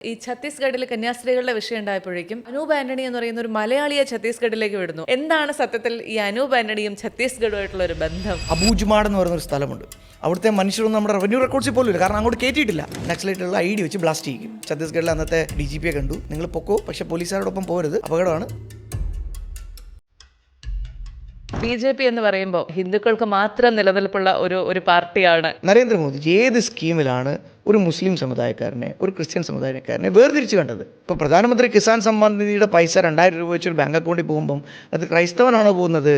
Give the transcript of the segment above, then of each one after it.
ഈ ഛത്തീസ്ഗഡിൽ കന്യാസ്ത്രീകളുടെ വിഷയം ഉണ്ടായപ്പോഴേക്കും അനൂപ് ആന്റണി എന്ന് പറയുന്ന ഒരു മലയാളിയെ ഛത്തീസ്ഗഡിലേക്ക് വിടുന്നു. എന്താണ് സത്യത്തിൽ ഈ അനൂപ് ആന്റണിയും ഛത്തീസ്ഗഡുമായിട്ടുള്ള ഒരു ബന്ധം? അബൂജ്മാഡ് എന്ന് പറയുന്ന ഒരു സ്ഥലമുണ്ട്. അവിടുത്തെ മനുഷ്യരൊന്നും നമ്മുടെ റവന്യൂ റെക്കോർഡ്സിൽ പോലും ഇല്ല, കാരണം അങ്ങോട്ട് കയറ്റിയിട്ടില്ല. നക്സലൈറ്റുള്ള ഐ ഡി വെച്ച് ബ്ലാസ്റ്റ് ചെയ്യും. ഛത്തീസ്ഗഡിലെ അന്നത്തെ DGP കണ്ടു, നിങ്ങൾ പൊക്കോ, പക്ഷേ പോലീസുകാരോടൊപ്പം പോരുത്, അപകടമാണ്. BJP എന്ന് പറയുമ്പോൾ ഹിന്ദുക്കൾക്ക് മാത്രം നിലനിൽപ്പുള്ള ഒരു പാർട്ടിയാണ്. നരേന്ദ്രമോദി ഏത് സ്കീമിലാണ് ഒരു മുസ്ലിം സമുദായക്കാരനെ ഒരു ക്രിസ്ത്യൻ സമുദായക്കാരനെ വേർതിരിച്ച് കണ്ടത്? ഇപ്പോൾ പ്രധാനമന്ത്രി കിസാൻ സമ്മാൻ നിധിയുടെ പൈസ 2000 രൂപ വെച്ചൊരു ബാങ്ക് അക്കൗണ്ടിൽ പോകുമ്പം അത് ക്രൈസ്തവനാണോ പോകുന്നത്,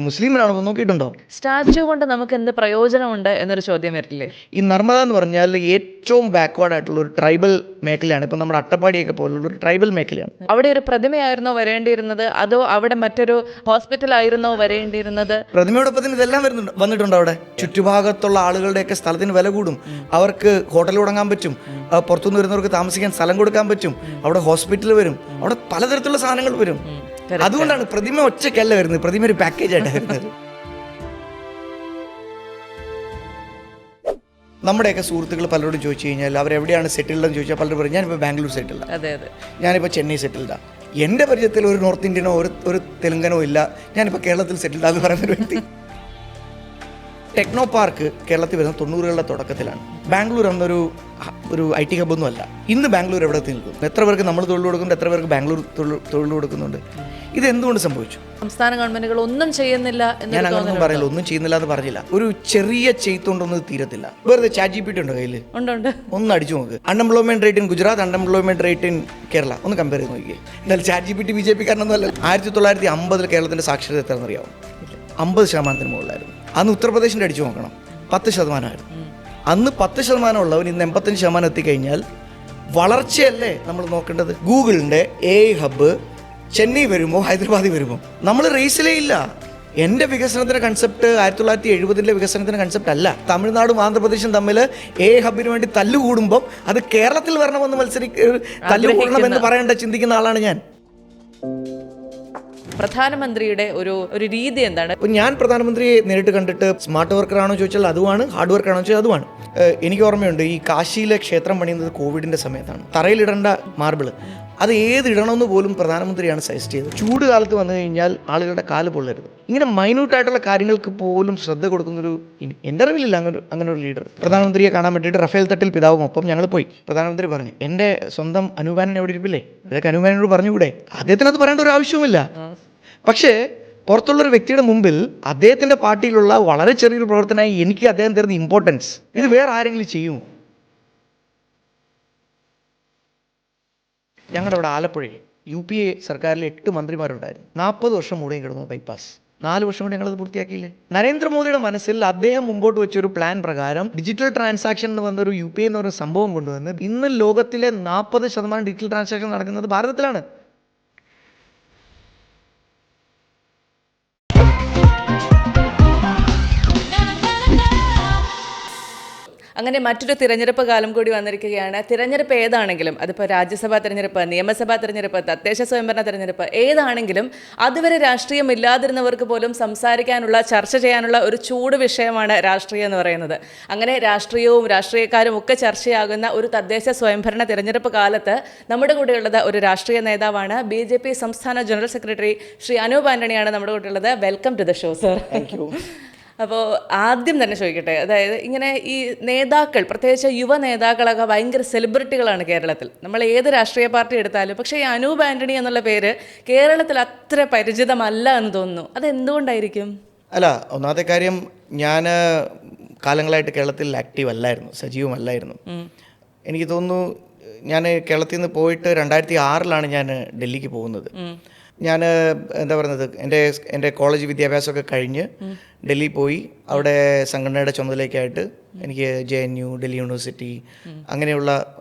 മുസ്ലിമിനാണോ പോകുന്നത് നോക്കിയിട്ടുണ്ടോ? സ്റ്റാച്യു കൊണ്ട് നമുക്ക് എന്ത് പ്രയോജനമുണ്ട് എന്നൊരു ചോദ്യം വരില്ലേ? ഈ നർമ്മദ എന്ന് പറഞ്ഞാൽ ഏറ്റവും ബാക്ക്വേർഡ് ആയിട്ടുള്ള ഒരു ട്രൈബൽ മേഖലയാണ്. ഇപ്പം നമ്മുടെ അട്ടപ്പാടിയൊക്കെ പോലുള്ള ഒരു ട്രൈബൽ മേഖലയാണ്. അവിടെ ഒരു പ്രതിമയായിരുന്നോ വരേണ്ടിയിരുന്നത്, അതോ അവിടെ മറ്റൊരു ഹോസ്പിറ്റലായിരുന്നോ വരേണ്ടിയിരുന്നത്? പ്രതിമയോടൊപ്പത്തിന് ഇതെല്ലാം വന്നിട്ടുണ്ട്. അവിടെ ചുറ്റുഭാഗത്തുള്ള ആളുകളുടെയൊക്കെ സ്ഥലത്തിന് വില കൂടും. അവർക്ക് ഹോട്ടൽ തുടങ്ങാൻ പറ്റും, പുറത്തുനിന്ന് വരുന്നവർക്ക് താമസിക്കാൻ സ്ഥലം കൊടുക്കാൻ പറ്റും, അവിടെ ഹോസ്പിറ്റൽ വരും, അവിടെ പലതരത്തിലുള്ള സാധനങ്ങൾ വരും. അതുകൊണ്ടാണ് പ്രതിമ ഒറ്റയ്ക്കല്ല വരുന്നത്, പ്രതിമ ഒരു പാക്കേജ് ആയിട്ടാണ് വരുന്നത്. നമ്മുടെയൊക്കെ സുഹൃത്തുക്കൾ പലരോടും ചോദിച്ചു കഴിഞ്ഞാൽ അവരെവിടെയാണ് സെറ്റിൽഡ് എന്ന് ചോദിച്ചാൽ പലരും പറയും ഞാനിപ്പോൾ ബാംഗ്ലൂർ സെറ്റിൽഡാണ്, ഞാനിപ്പോൾ ചെന്നൈ സെറ്റിൽഡാണ്. എൻ്റെ പരിചയത്തിൽ ഒരു നോർത്ത് ഇന്ത്യനോ ഒരു തെലുങ്കനോ ഇല്ല ഞാനിപ്പോൾ കേരളത്തിൽ സെറ്റിൽഡാന്ന് പറയുന്നൊരു വ്യക്തി. ടെക്നോ പാർക്ക് കേരളത്തിൽ വരുന്ന 90കളുടെ തുടക്കത്തിലാണ്. ബാംഗ്ലൂർ എന്നൊരു IT ഹബ്ബൊന്നും അല്ല. ഇന്ന് ബാംഗ്ലൂർ എവിടെ നിൽക്കുന്നു? എത്ര പേർക്ക് നമ്മൾ തൊഴിൽ കൊടുക്കുന്നുണ്ട്, എത്ര പേർക്ക് ബാംഗ്ലൂർ തൊഴിൽ കൊടുക്കുന്നുണ്ട്? ഇതെന്തുകൊണ്ട് സംഭവിച്ചു? സംസ്ഥാന ഗവൺമെന്റുകൾ ഒന്നും ചെയ്യുന്നില്ല. ഞാൻ അങ്ങനൊന്നും പറയില്ല, ഒന്നും ചെയ്യുന്നില്ല എന്ന് പറഞ്ഞില്ല. ഒരു ചെറിയ ചെയ്തുകൊണ്ടൊന്നും തീരത്തില്ല. വെറുതെ ChatGPT ഉണ്ടോ കയ്യിൽ? ഒന്ന് അടിച്ചു നോക്ക്. Unemployment rate in Gujarat, unemployment rate in Kerala ഒന്ന് കമ്പയർ ചെയ്ത് നോക്കിയേ. എന്തായാലും ChatGPT BJP കാരനൊന്നും അല്ല. 1950 കേരളത്തിന്റെ സാക്ഷരത എത്രയെന്ന് അറിയാവും? 50% മുകളിലായിരുന്നു. അന്ന് ഉത്തർപ്രദേശിന്റെ അടിച്ചു നോക്കണം, 10%. അന്ന് 10% ഉള്ളവൻ ഇന്ന് 85% എത്തിക്കഴിഞ്ഞാൽ വളർച്ചയല്ലേ നമ്മൾ നോക്കേണ്ടത്? ഗൂഗിളിന്റെ AI ഹബ്ബ് ചെന്നൈ വരുമോ ഹൈദരാബാദിൽ വരുമോ? നമ്മൾ റേസിലേ ഇല്ല. എൻ്റെ വികസനത്തിൻ്റെ കൺസെപ്റ്റ് 1970 വികസനത്തിൻ്റെ കൺസെപ്റ്റ് അല്ല. തമിഴ്നാടും ആന്ധ്രാപ്രദേശും തമ്മിൽ AI ഹബിന് വേണ്ടി തല്ലുകൂടുമ്പം അത് കേരളത്തിൽ വരണമെന്ന് തല്ലുകൂടണമെന്ന് പറയേണ്ട ചിന്തിക്കുന്ന ആളാണ് ഞാൻ. പ്രധാനമന്ത്രിയുടെ ഒരു രീതി എന്താണ്? ഇപ്പം ഞാൻ പ്രധാനമന്ത്രിയെ നേരിട്ട് കണ്ടിട്ട് സ്മാർട്ട് വർക്കറാണോ ചോദിച്ചാൽ അതുമാണ്, ഹാർഡ് വർക്കാണോ ചോദിച്ചാൽ അതുമാണ്. എനിക്ക് ഓർമ്മയുണ്ട്, ഈ കാശിയിലെ ക്ഷേത്രം പണിയുന്നത് കോവിഡിൻ്റെ സമയത്താണ്. തറയിലിടേണ്ട മാർബിൾ അത് ഏതിടണമെന്ന് പോലും പ്രധാനമന്ത്രിയാണ് സജസ്റ്റ് ചെയ്തത്. ചൂട് കാലത്ത് വന്നു കഴിഞ്ഞാൽ ആളുകളുടെ കാല് പൊള്ളരുത്. ഇങ്ങനെ മൈന്യൂട്ടായിട്ടുള്ള കാര്യങ്ങൾക്ക് പോലും ശ്രദ്ധ കൊടുക്കുന്നൊരു എൻ്റെ അറിവിലില്ല അങ്ങനെ ഒരു ലീഡർ. പ്രധാനമന്ത്രിയെ കാണാൻ വേണ്ടിയിട്ട് റഫേൽ തട്ടിൽ പിതാവുമൊപ്പം ഞങ്ങൾ പോയി. പ്രധാനമന്ത്രി പറഞ്ഞു എൻ്റെ സ്വന്തം അനൂപാനൻ എവിടെ ഇരിപ്പില്ലേ, അതൊക്കെ അനൂപാനോട് പറഞ്ഞുകൂടെ? അദ്ദേഹത്തിന് അത് പറയേണ്ട ഒരു ആവശ്യവുമില്ല. പക്ഷേ പുറത്തുള്ളൊരു വ്യക്തിയുടെ മുമ്പിൽ അദ്ദേഹത്തിൻ്റെ പാർട്ടിയിലുള്ള വളരെ ചെറിയൊരു പ്രവർത്തനമായി എനിക്ക് അദ്ദേഹം തരുന്ന ഇമ്പോർട്ടൻസ് ഇത് വേറെ ആരെങ്കിലും ചെയ്യുമോ? ഞങ്ങളുടെ അവിടെ ആലപ്പുഴയിൽ UPA സർക്കാരിൽ 8 മന്ത്രിമാരുണ്ടായിരുന്നു. 40 വർഷം മൂടെയും കിടന്നു ബൈപ്പാസ്. 4 വർഷം കൊണ്ട് ഞങ്ങളത് പൂർത്തിയാക്കിയില്ലേ? നരേന്ദ്രമോദിയുടെ മനസ്സിൽ അദ്ദേഹം മുമ്പോട്ട് വെച്ചൊരു പ്ലാൻ പ്രകാരം ഡിജിറ്റൽ ട്രാൻസാക്ഷൻ എന്ന് പറഞ്ഞൊരു UPA എന്ന് പറയുന്ന സംഭവം കൊണ്ടുവന്ന് ഇന്ന് ലോകത്തിലെ 40% ഡിജിറ്റൽ ട്രാൻസാക്ഷൻ നടക്കുന്നത് ഭാരതത്തിലാണ്. അങ്ങനെ മറ്റൊരു തിരഞ്ഞെടുപ്പ് കാലം കൂടി വന്നിരിക്കുകയാണ്. തിരഞ്ഞെടുപ്പ് ഏതാണെങ്കിലും, അതിപ്പോൾ രാജ്യസഭാ തിരഞ്ഞെടുപ്പ്, നിയമസഭാ തിരഞ്ഞെടുപ്പ്, തദ്ദേശ സ്വയംഭരണ തിരഞ്ഞെടുപ്പ് ഏതാണെങ്കിലും അതുവരെ രാഷ്ട്രീയം ഇല്ലാതിരുന്നവർക്ക് പോലും സംസാരിക്കാനുള്ള, ചർച്ച ചെയ്യാനുള്ള ഒരു ചൂട് വിഷയമാണ് രാഷ്ട്രീയം എന്ന് പറയുന്നത്. അങ്ങനെ രാഷ്ട്രീയവും രാഷ്ട്രീയക്കാരും ഒക്കെ ചർച്ചയാകുന്ന ഒരു തദ്ദേശ സ്വയംഭരണ തിരഞ്ഞെടുപ്പ് കാലത്ത് നമ്മുടെ കൂടെയുള്ളത് ഒരു രാഷ്ട്രീയ നേതാവാണ്. BJP സംസ്ഥാന ജനറൽ സെക്രട്ടറി ശ്രീ അനൂപ് ആന്റണിയാണ് നമ്മുടെ കൂടെയുള്ളത്. Welcome to the show sir. അപ്പോൾ ആദ്യം തന്നെ ചോദിക്കട്ടെ, അതായത് ഇങ്ങനെ ഈ നേതാക്കൾ, പ്രത്യേകിച്ച് യുവ നേതാക്കളൊക്കെ ഭയങ്കര സെലിബ്രിറ്റികളാണ് കേരളത്തിൽ. നമ്മൾ ഏത് രാഷ്ട്രീയ പാർട്ടി എടുത്താലും. പക്ഷേ ഈ അനൂപ് ആന്റണി എന്നുള്ള പേര് കേരളത്തിൽ അത്ര പരിചിതമല്ല എന്ന് തോന്നുന്നു. അതെന്തുകൊണ്ടായിരിക്കും? അല്ല, ഒന്നാമത്തെ കാര്യം, ഞാൻ കാലങ്ങളായിട്ട് കേരളത്തിൽ ആക്റ്റീവ് അല്ലായിരുന്നു, സജീവമല്ലായിരുന്നു. എനിക്ക് തോന്നുന്നു ഞാൻ കേരളത്തിൽ നിന്ന് പോയിട്ട് 2006 ഞാൻ ഡൽഹിക്ക് പോകുന്നത്. ഞാൻ എന്താ പറയുന്നത്, എൻ്റെ കോളേജ് വിദ്യാഭ്യാസമൊക്കെ കഴിഞ്ഞ് ഡൽഹി പോയി അവിടെ സംഘടനയുടെ ചുമതലയ്ക്കായിട്ട് എനിക്ക് JNU, ഡൽഹി യൂണിവേഴ്സിറ്റി, അങ്ങനെയുള്ള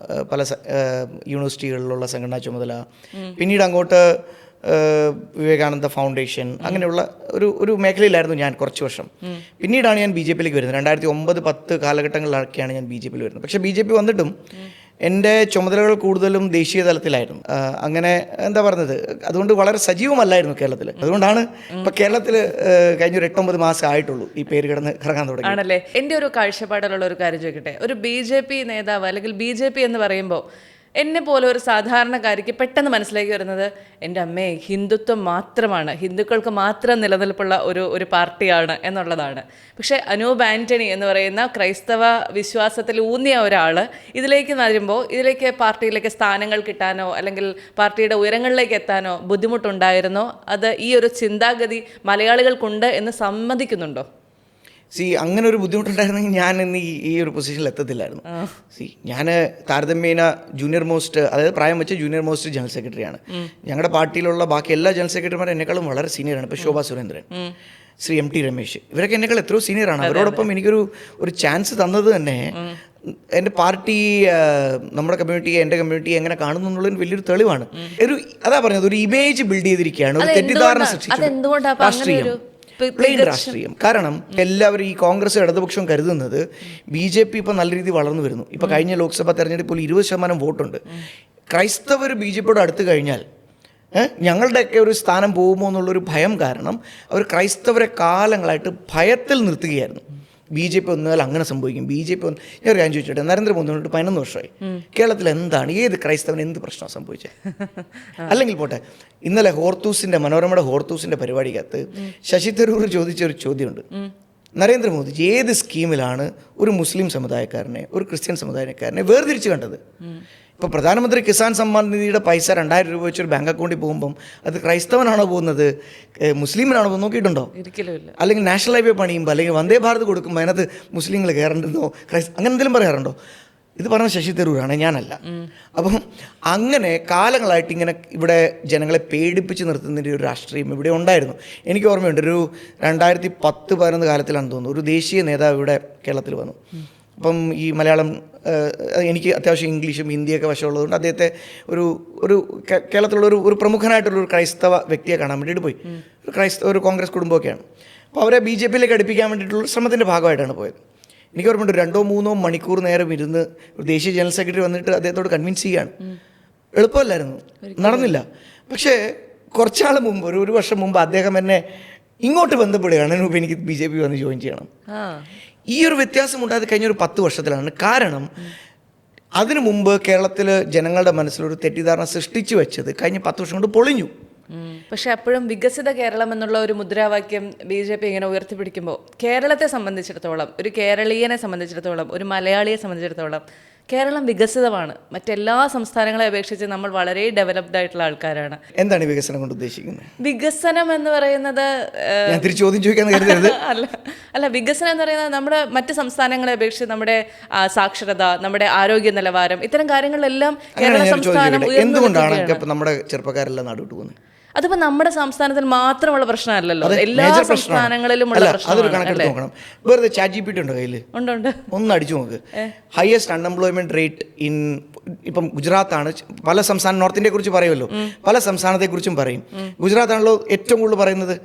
പല യൂണിവേഴ്സിറ്റികളിലുള്ള സംഘടനാ ചുമതല, പിന്നീട് അങ്ങോട്ട് വിവേകാനന്ദ ഫൗണ്ടേഷൻ, അങ്ങനെയുള്ള ഒരു മേഖലയിലായിരുന്നു ഞാൻ കുറച്ച് വർഷം. പിന്നീടാണ് ഞാൻ BJPയിലേക്ക് വരുന്നത്. 2009-10 കാലഘട്ടങ്ങളിലൊക്കെയാണ് ഞാൻ BJPയിൽ വരുന്നത്. പക്ഷേ BJP വന്നിട്ടും എൻ്റെ ചുമതലകൾ കൂടുതലും ദേശീയ തലത്തിലായിരുന്നു. അങ്ങനെ എന്താ പറയുന്നത്, അതുകൊണ്ട് വളരെ സജീവമല്ലായിരുന്നു കേരളത്തിൽ. അതുകൊണ്ടാണ് ഇപ്പം കേരളത്തിൽ കഴിഞ്ഞൊരു 8-9 മാസം ആയിട്ടുള്ളൂ ഈ പേര് കറങ്ങാൻ തുടങ്ങി. ആണല്ലേ? എൻ്റെ ഒരു കാഴ്ചപ്പാടിലുള്ള ഒരു കാര്യം ചോദിക്കട്ടെ, ഒരു BJP നേതാവ് അല്ലെങ്കിൽ BJP എന്ന് പറയുമ്പോൾ എന്നെ പോലെ ഒരു സാധാരണക്കാരിക്ക് പെട്ടെന്ന് മനസ്സിലേക്ക് വരുന്നത് എൻ്റെ അമ്മേ ഹിന്ദുത്വം മാത്രമാണ്, ഹിന്ദുക്കൾക്ക് മാത്രം നിലനിൽപ്പുള്ള ഒരു പാർട്ടിയാണ് എന്നുള്ളതാണ്. പക്ഷേ അനൂപ് ആൻ്റണി എന്ന് പറയുന്ന ക്രൈസ്തവ വിശ്വാസത്തിൽ ഊന്നിയ ഒരാൾ ഇതിലേക്ക് വരുമ്പോൾ ഇതിലേക്ക് പാർട്ടിയിലേക്ക് സ്ഥാനങ്ങൾ കിട്ടാനോ അല്ലെങ്കിൽ പാർട്ടിയുടെ ഉയരങ്ങളിലേക്ക് എത്താനോ ബുദ്ധിമുട്ടുണ്ടായിരുന്നോ? അത് ഈ ഒരു ചിന്താഗതി മലയാളികൾക്കുണ്ട് എന്ന് സമ്മതിക്കുന്നുണ്ടോ? അങ്ങനെ ഒരു ബുദ്ധിമുട്ടുണ്ടായിരുന്നെങ്കിൽ ഞാൻ ഇന്ന് ഈ ഒരു പൊസിഷനിൽ എത്തത്തില്ലായിരുന്നു. ഞാൻ താരതമ്യേന ജൂനിയർ മോസ്റ്റ്, അതായത് പ്രായം വെച്ച് ജൂനിയർ മോസ്റ്റ് ജനറൽ സെക്രട്ടറിയാണ്. ഞങ്ങളുടെ പാർട്ടിയിലുള്ള ബാക്കി എല്ലാ ജനറൽ സെക്രട്ടറിമാരും എന്നെക്കാളും വളരെ സീനിയറാണ്. ഇപ്പോൾ ശോഭാ സുരേന്ദ്രൻ, ശ്രീ എം ടി രമേശ്, ഇവരൊക്കെ എന്നെക്കാൾ എത്രയോ സീനിയറാണ്. അവരോടൊപ്പം എനിക്കൊരു ചാൻസ് തന്നത് തന്നെ എൻ്റെ പാർട്ടി, നമ്മുടെ കമ്മ്യൂണിറ്റി, എൻ്റെ കമ്മ്യൂണിറ്റി എങ്ങനെ കാണുന്നു എന്നുള്ളതിന് വലിയൊരു തെളിവാണ്. അതാ പറഞ്ഞത്, ഒരു ഇമേജ് ബിൽഡ് ചെയ്തിരിക്കുകയാണ്, ഒരു തെറ്റിദ്ധാരണ സൃഷ്ടിച്ചു. പ്ലെയിൻ രാഷ്ട്രീയം. കാരണം എല്ലാവരും ഈ കോൺഗ്രസ് ഇടതുപക്ഷവും കരുതുന്നത് BJP ഇപ്പോൾ നല്ല രീതിയിൽ വളർന്നു വരുന്നു. ഇപ്പോൾ കഴിഞ്ഞ ലോക്സഭാ തെരഞ്ഞെടുപ്പിൽ 20% വോട്ടുണ്ട്. ക്രൈസ്തവർ BJPയോട് അടുത്ത് കഴിഞ്ഞാൽ ഞങ്ങളുടെയൊക്കെ ഒരു സ്ഥാനം പോകുമോ എന്നുള്ളൊരു ഭയം കാരണം അവർ ക്രൈസ്തവരെ കാലങ്ങളായിട്ട് ഭയത്തിൽ നിർത്തുകയായിരുന്നു. BJP ഒന്നുകാലം അങ്ങനെ സംഭവിക്കും, BJP ഒന്ന്. ഞാൻ ഒരു കാര്യം ചോദിച്ചോട്ടെ, നരേന്ദ്രമോദി 11 വർഷമായി കേരളത്തിൽ എന്താണ്, ഏത് ക്രൈസ്തവന് എന്ത് പ്രശ്നമാണ് സംഭവിച്ചത്? അല്ലെങ്കിൽ പോട്ടെ, ഇന്നലെ മനോരമയുടെ ഹോർത്തൂസിൻ്റെ പരിപാടിക്കകത്ത് ശശി തരൂർ ചോദിച്ചൊരു ചോദ്യമുണ്ട്. നരേന്ദ്രമോദി ഏത് സ്കീമിലാണ് ഒരു മുസ്ലിം സമുദായക്കാരനെ ഒരു ക്രിസ്ത്യൻ സമുദായക്കാരനെ വേർതിരിച്ച് കണ്ടത്? ഇപ്പോൾ പ്രധാനമന്ത്രി കിസാൻ സമ്മാൻ നിധിയുടെ പൈസ 2000 രൂപ വെച്ചൊരു ബാങ്ക് അക്കൗണ്ടിൽ പോകുമ്പം അത് ക്രൈസ്തവനാണോ പോകുന്നത്, മുസ്ലിമിനാണോ പോകുന്നത് നോക്കിയിട്ടുണ്ടോ? അല്ലെങ്കിൽ നാഷണൽ ഹൈവേ പണിയുമ്പോൾ അല്ലെങ്കിൽ വന്ദേ ഭാരത് കൊടുക്കുമ്പോൾ അതിനകത്ത് മുസ്ലിങ്ങൾ കയറേണ്ടതോ അങ്ങനെ എന്തെങ്കിലും പറയാറുണ്ടോ? ഇത് പറഞ്ഞ ശശി തരൂരാണ്, ഞാനല്ല. അപ്പം അങ്ങനെ കാലങ്ങളായിട്ട് ഇങ്ങനെ ഇവിടെ ജനങ്ങളെ പേടിപ്പിച്ച് നിർത്തുന്നതിൻ്റെ ഒരു രാഷ്ട്രീയം ഇവിടെ ഉണ്ടായിരുന്നു. എനിക്ക് ഓർമ്മയുണ്ട്, ഒരു 2010-11 കാലത്തിലാണെന്ന് തോന്നുന്നു, ഒരു ദേശീയ നേതാവ് ഇവിടെ കേരളത്തിൽ വന്നു. അപ്പം ഈ മലയാളം, എനിക്ക് അത്യാവശ്യം ഇംഗ്ലീഷും ഹിന്ദിയൊക്കെ വശമുള്ളതുകൊണ്ട് അദ്ദേഹത്തെ ഒരു കേരളത്തിലുള്ള ഒരു പ്രമുഖനായിട്ടുള്ളൊരു ക്രൈസ്തവ വ്യക്തിയെ കാണാൻ വേണ്ടിയിട്ട് പോയി. ഒരു കോൺഗ്രസ് കുടുംബമൊക്കെയാണ്. അപ്പോൾ അവരെ BJPയിലേക്ക് അടുപ്പിക്കാൻ വേണ്ടിയിട്ടുള്ള ശ്രമത്തിൻ്റെ ഭാഗമായിട്ടാണ് പോയത്. എനിക്ക് ഓർമ്മയുണ്ട്, 2-3 മണിക്കൂർ നേരം ഇരുന്ന് ഒരു ദേശീയ ജനറൽ സെക്രട്ടറി വന്നിട്ട് അദ്ദേഹത്തോട് കൺവിൻസ് ചെയ്യുകയാണ്. എളുപ്പമല്ലായിരുന്നു, നടന്നില്ല. പക്ഷേ കുറച്ചാൾ മുമ്പ്, ഒരു വർഷം മുമ്പ് അദ്ദേഹം എന്നെ ഇങ്ങോട്ട് ബന്ധപ്പെടുകയാണ്, എനിക്ക് BJP വന്ന് ജോയിൻ ചെയ്യണം. ഈ ഒരു വ്യത്യാസം ഉണ്ടായത് കഴിഞ്ഞൊരു 10 വർഷത്തിലാണ്. കാരണം അതിനു മുമ്പ് കേരളത്തിൽ ജനങ്ങളുടെ മനസ്സിലൊരു തെറ്റിദ്ധാരണ സൃഷ്ടിച്ചു വെച്ചത് കഴിഞ്ഞ 10 വർഷം കൊണ്ട് പൊളിഞ്ഞു. പക്ഷെ അപ്പോഴും വികസിത കേരളം എന്നുള്ള ഒരു മുദ്രാവാക്യം BJP ഇങ്ങനെ ഉയർത്തിപ്പിടിക്കുമ്പോൾ കേരളത്തെ സംബന്ധിച്ചിടത്തോളം, ഒരു കേരളീയനെ സംബന്ധിച്ചിടത്തോളം, ഒരു മലയാളിയെ സംബന്ധിച്ചിടത്തോളം കേരളം വികസിതമാണ്. മറ്റെല്ലാ സംസ്ഥാനങ്ങളെ അപേക്ഷിച്ച് നമ്മൾ വളരെ ഡെവലപ്ഡ് ആയിട്ടുള്ള ആൾക്കാരാണ്. എന്താണ് വികസനം കൊണ്ട് ഉദ്ദേശിക്കുന്നത്? വികസനം എന്ന് പറയുന്നത് അല്ല, വികസനം എന്ന് പറയുന്നത് നമ്മുടെ മറ്റ് സംസ്ഥാനങ്ങളെ അപേക്ഷിച്ച് നമ്മുടെ സാക്ഷരത, നമ്മുടെ ആരോഗ്യ നിലവാരം, ഇത്തരം കാര്യങ്ങളിലെല്ലാം കേരള സംസ്ഥാനം എന്തുകൊണ്ടാണ് നമ്മുടെ ചെറുപ്പക്കാരെല്ലാം നാടോട്ട് പോകുന്നത്? അതിപ്പോ നമ്മുടെ സംസ്ഥാനത്തിൽ മാത്രമുള്ള പ്രശ്നമല്ലല്ലോ, എല്ലാ സംസ്ഥാനങ്ങളിലും ഉള്ള പ്രശ്നമാണ്. വെറുതെ ChatGPT ഉണ്ടോ കയ്യിൽ? ഉണ്ട്. ഒന്ന് അടിച്ചു നോക്ക്. ഹയസ്റ്റ് അൺഎംപ്ലോയ്മെന്റ് റേറ്റ് ഇപ്പം ഗുജറാത്താണ്. പല സംസ്ഥാനം, നോർത്ത് ഇന്ത്യയെ കുറിച്ച് പറയുമല്ലോ, പല സംസ്ഥാനത്തെ കുറിച്ചും പറയും. ഗുജറാത്താണല്ലോ ഏറ്റവും കൂടുതൽ പറയുന്നത്.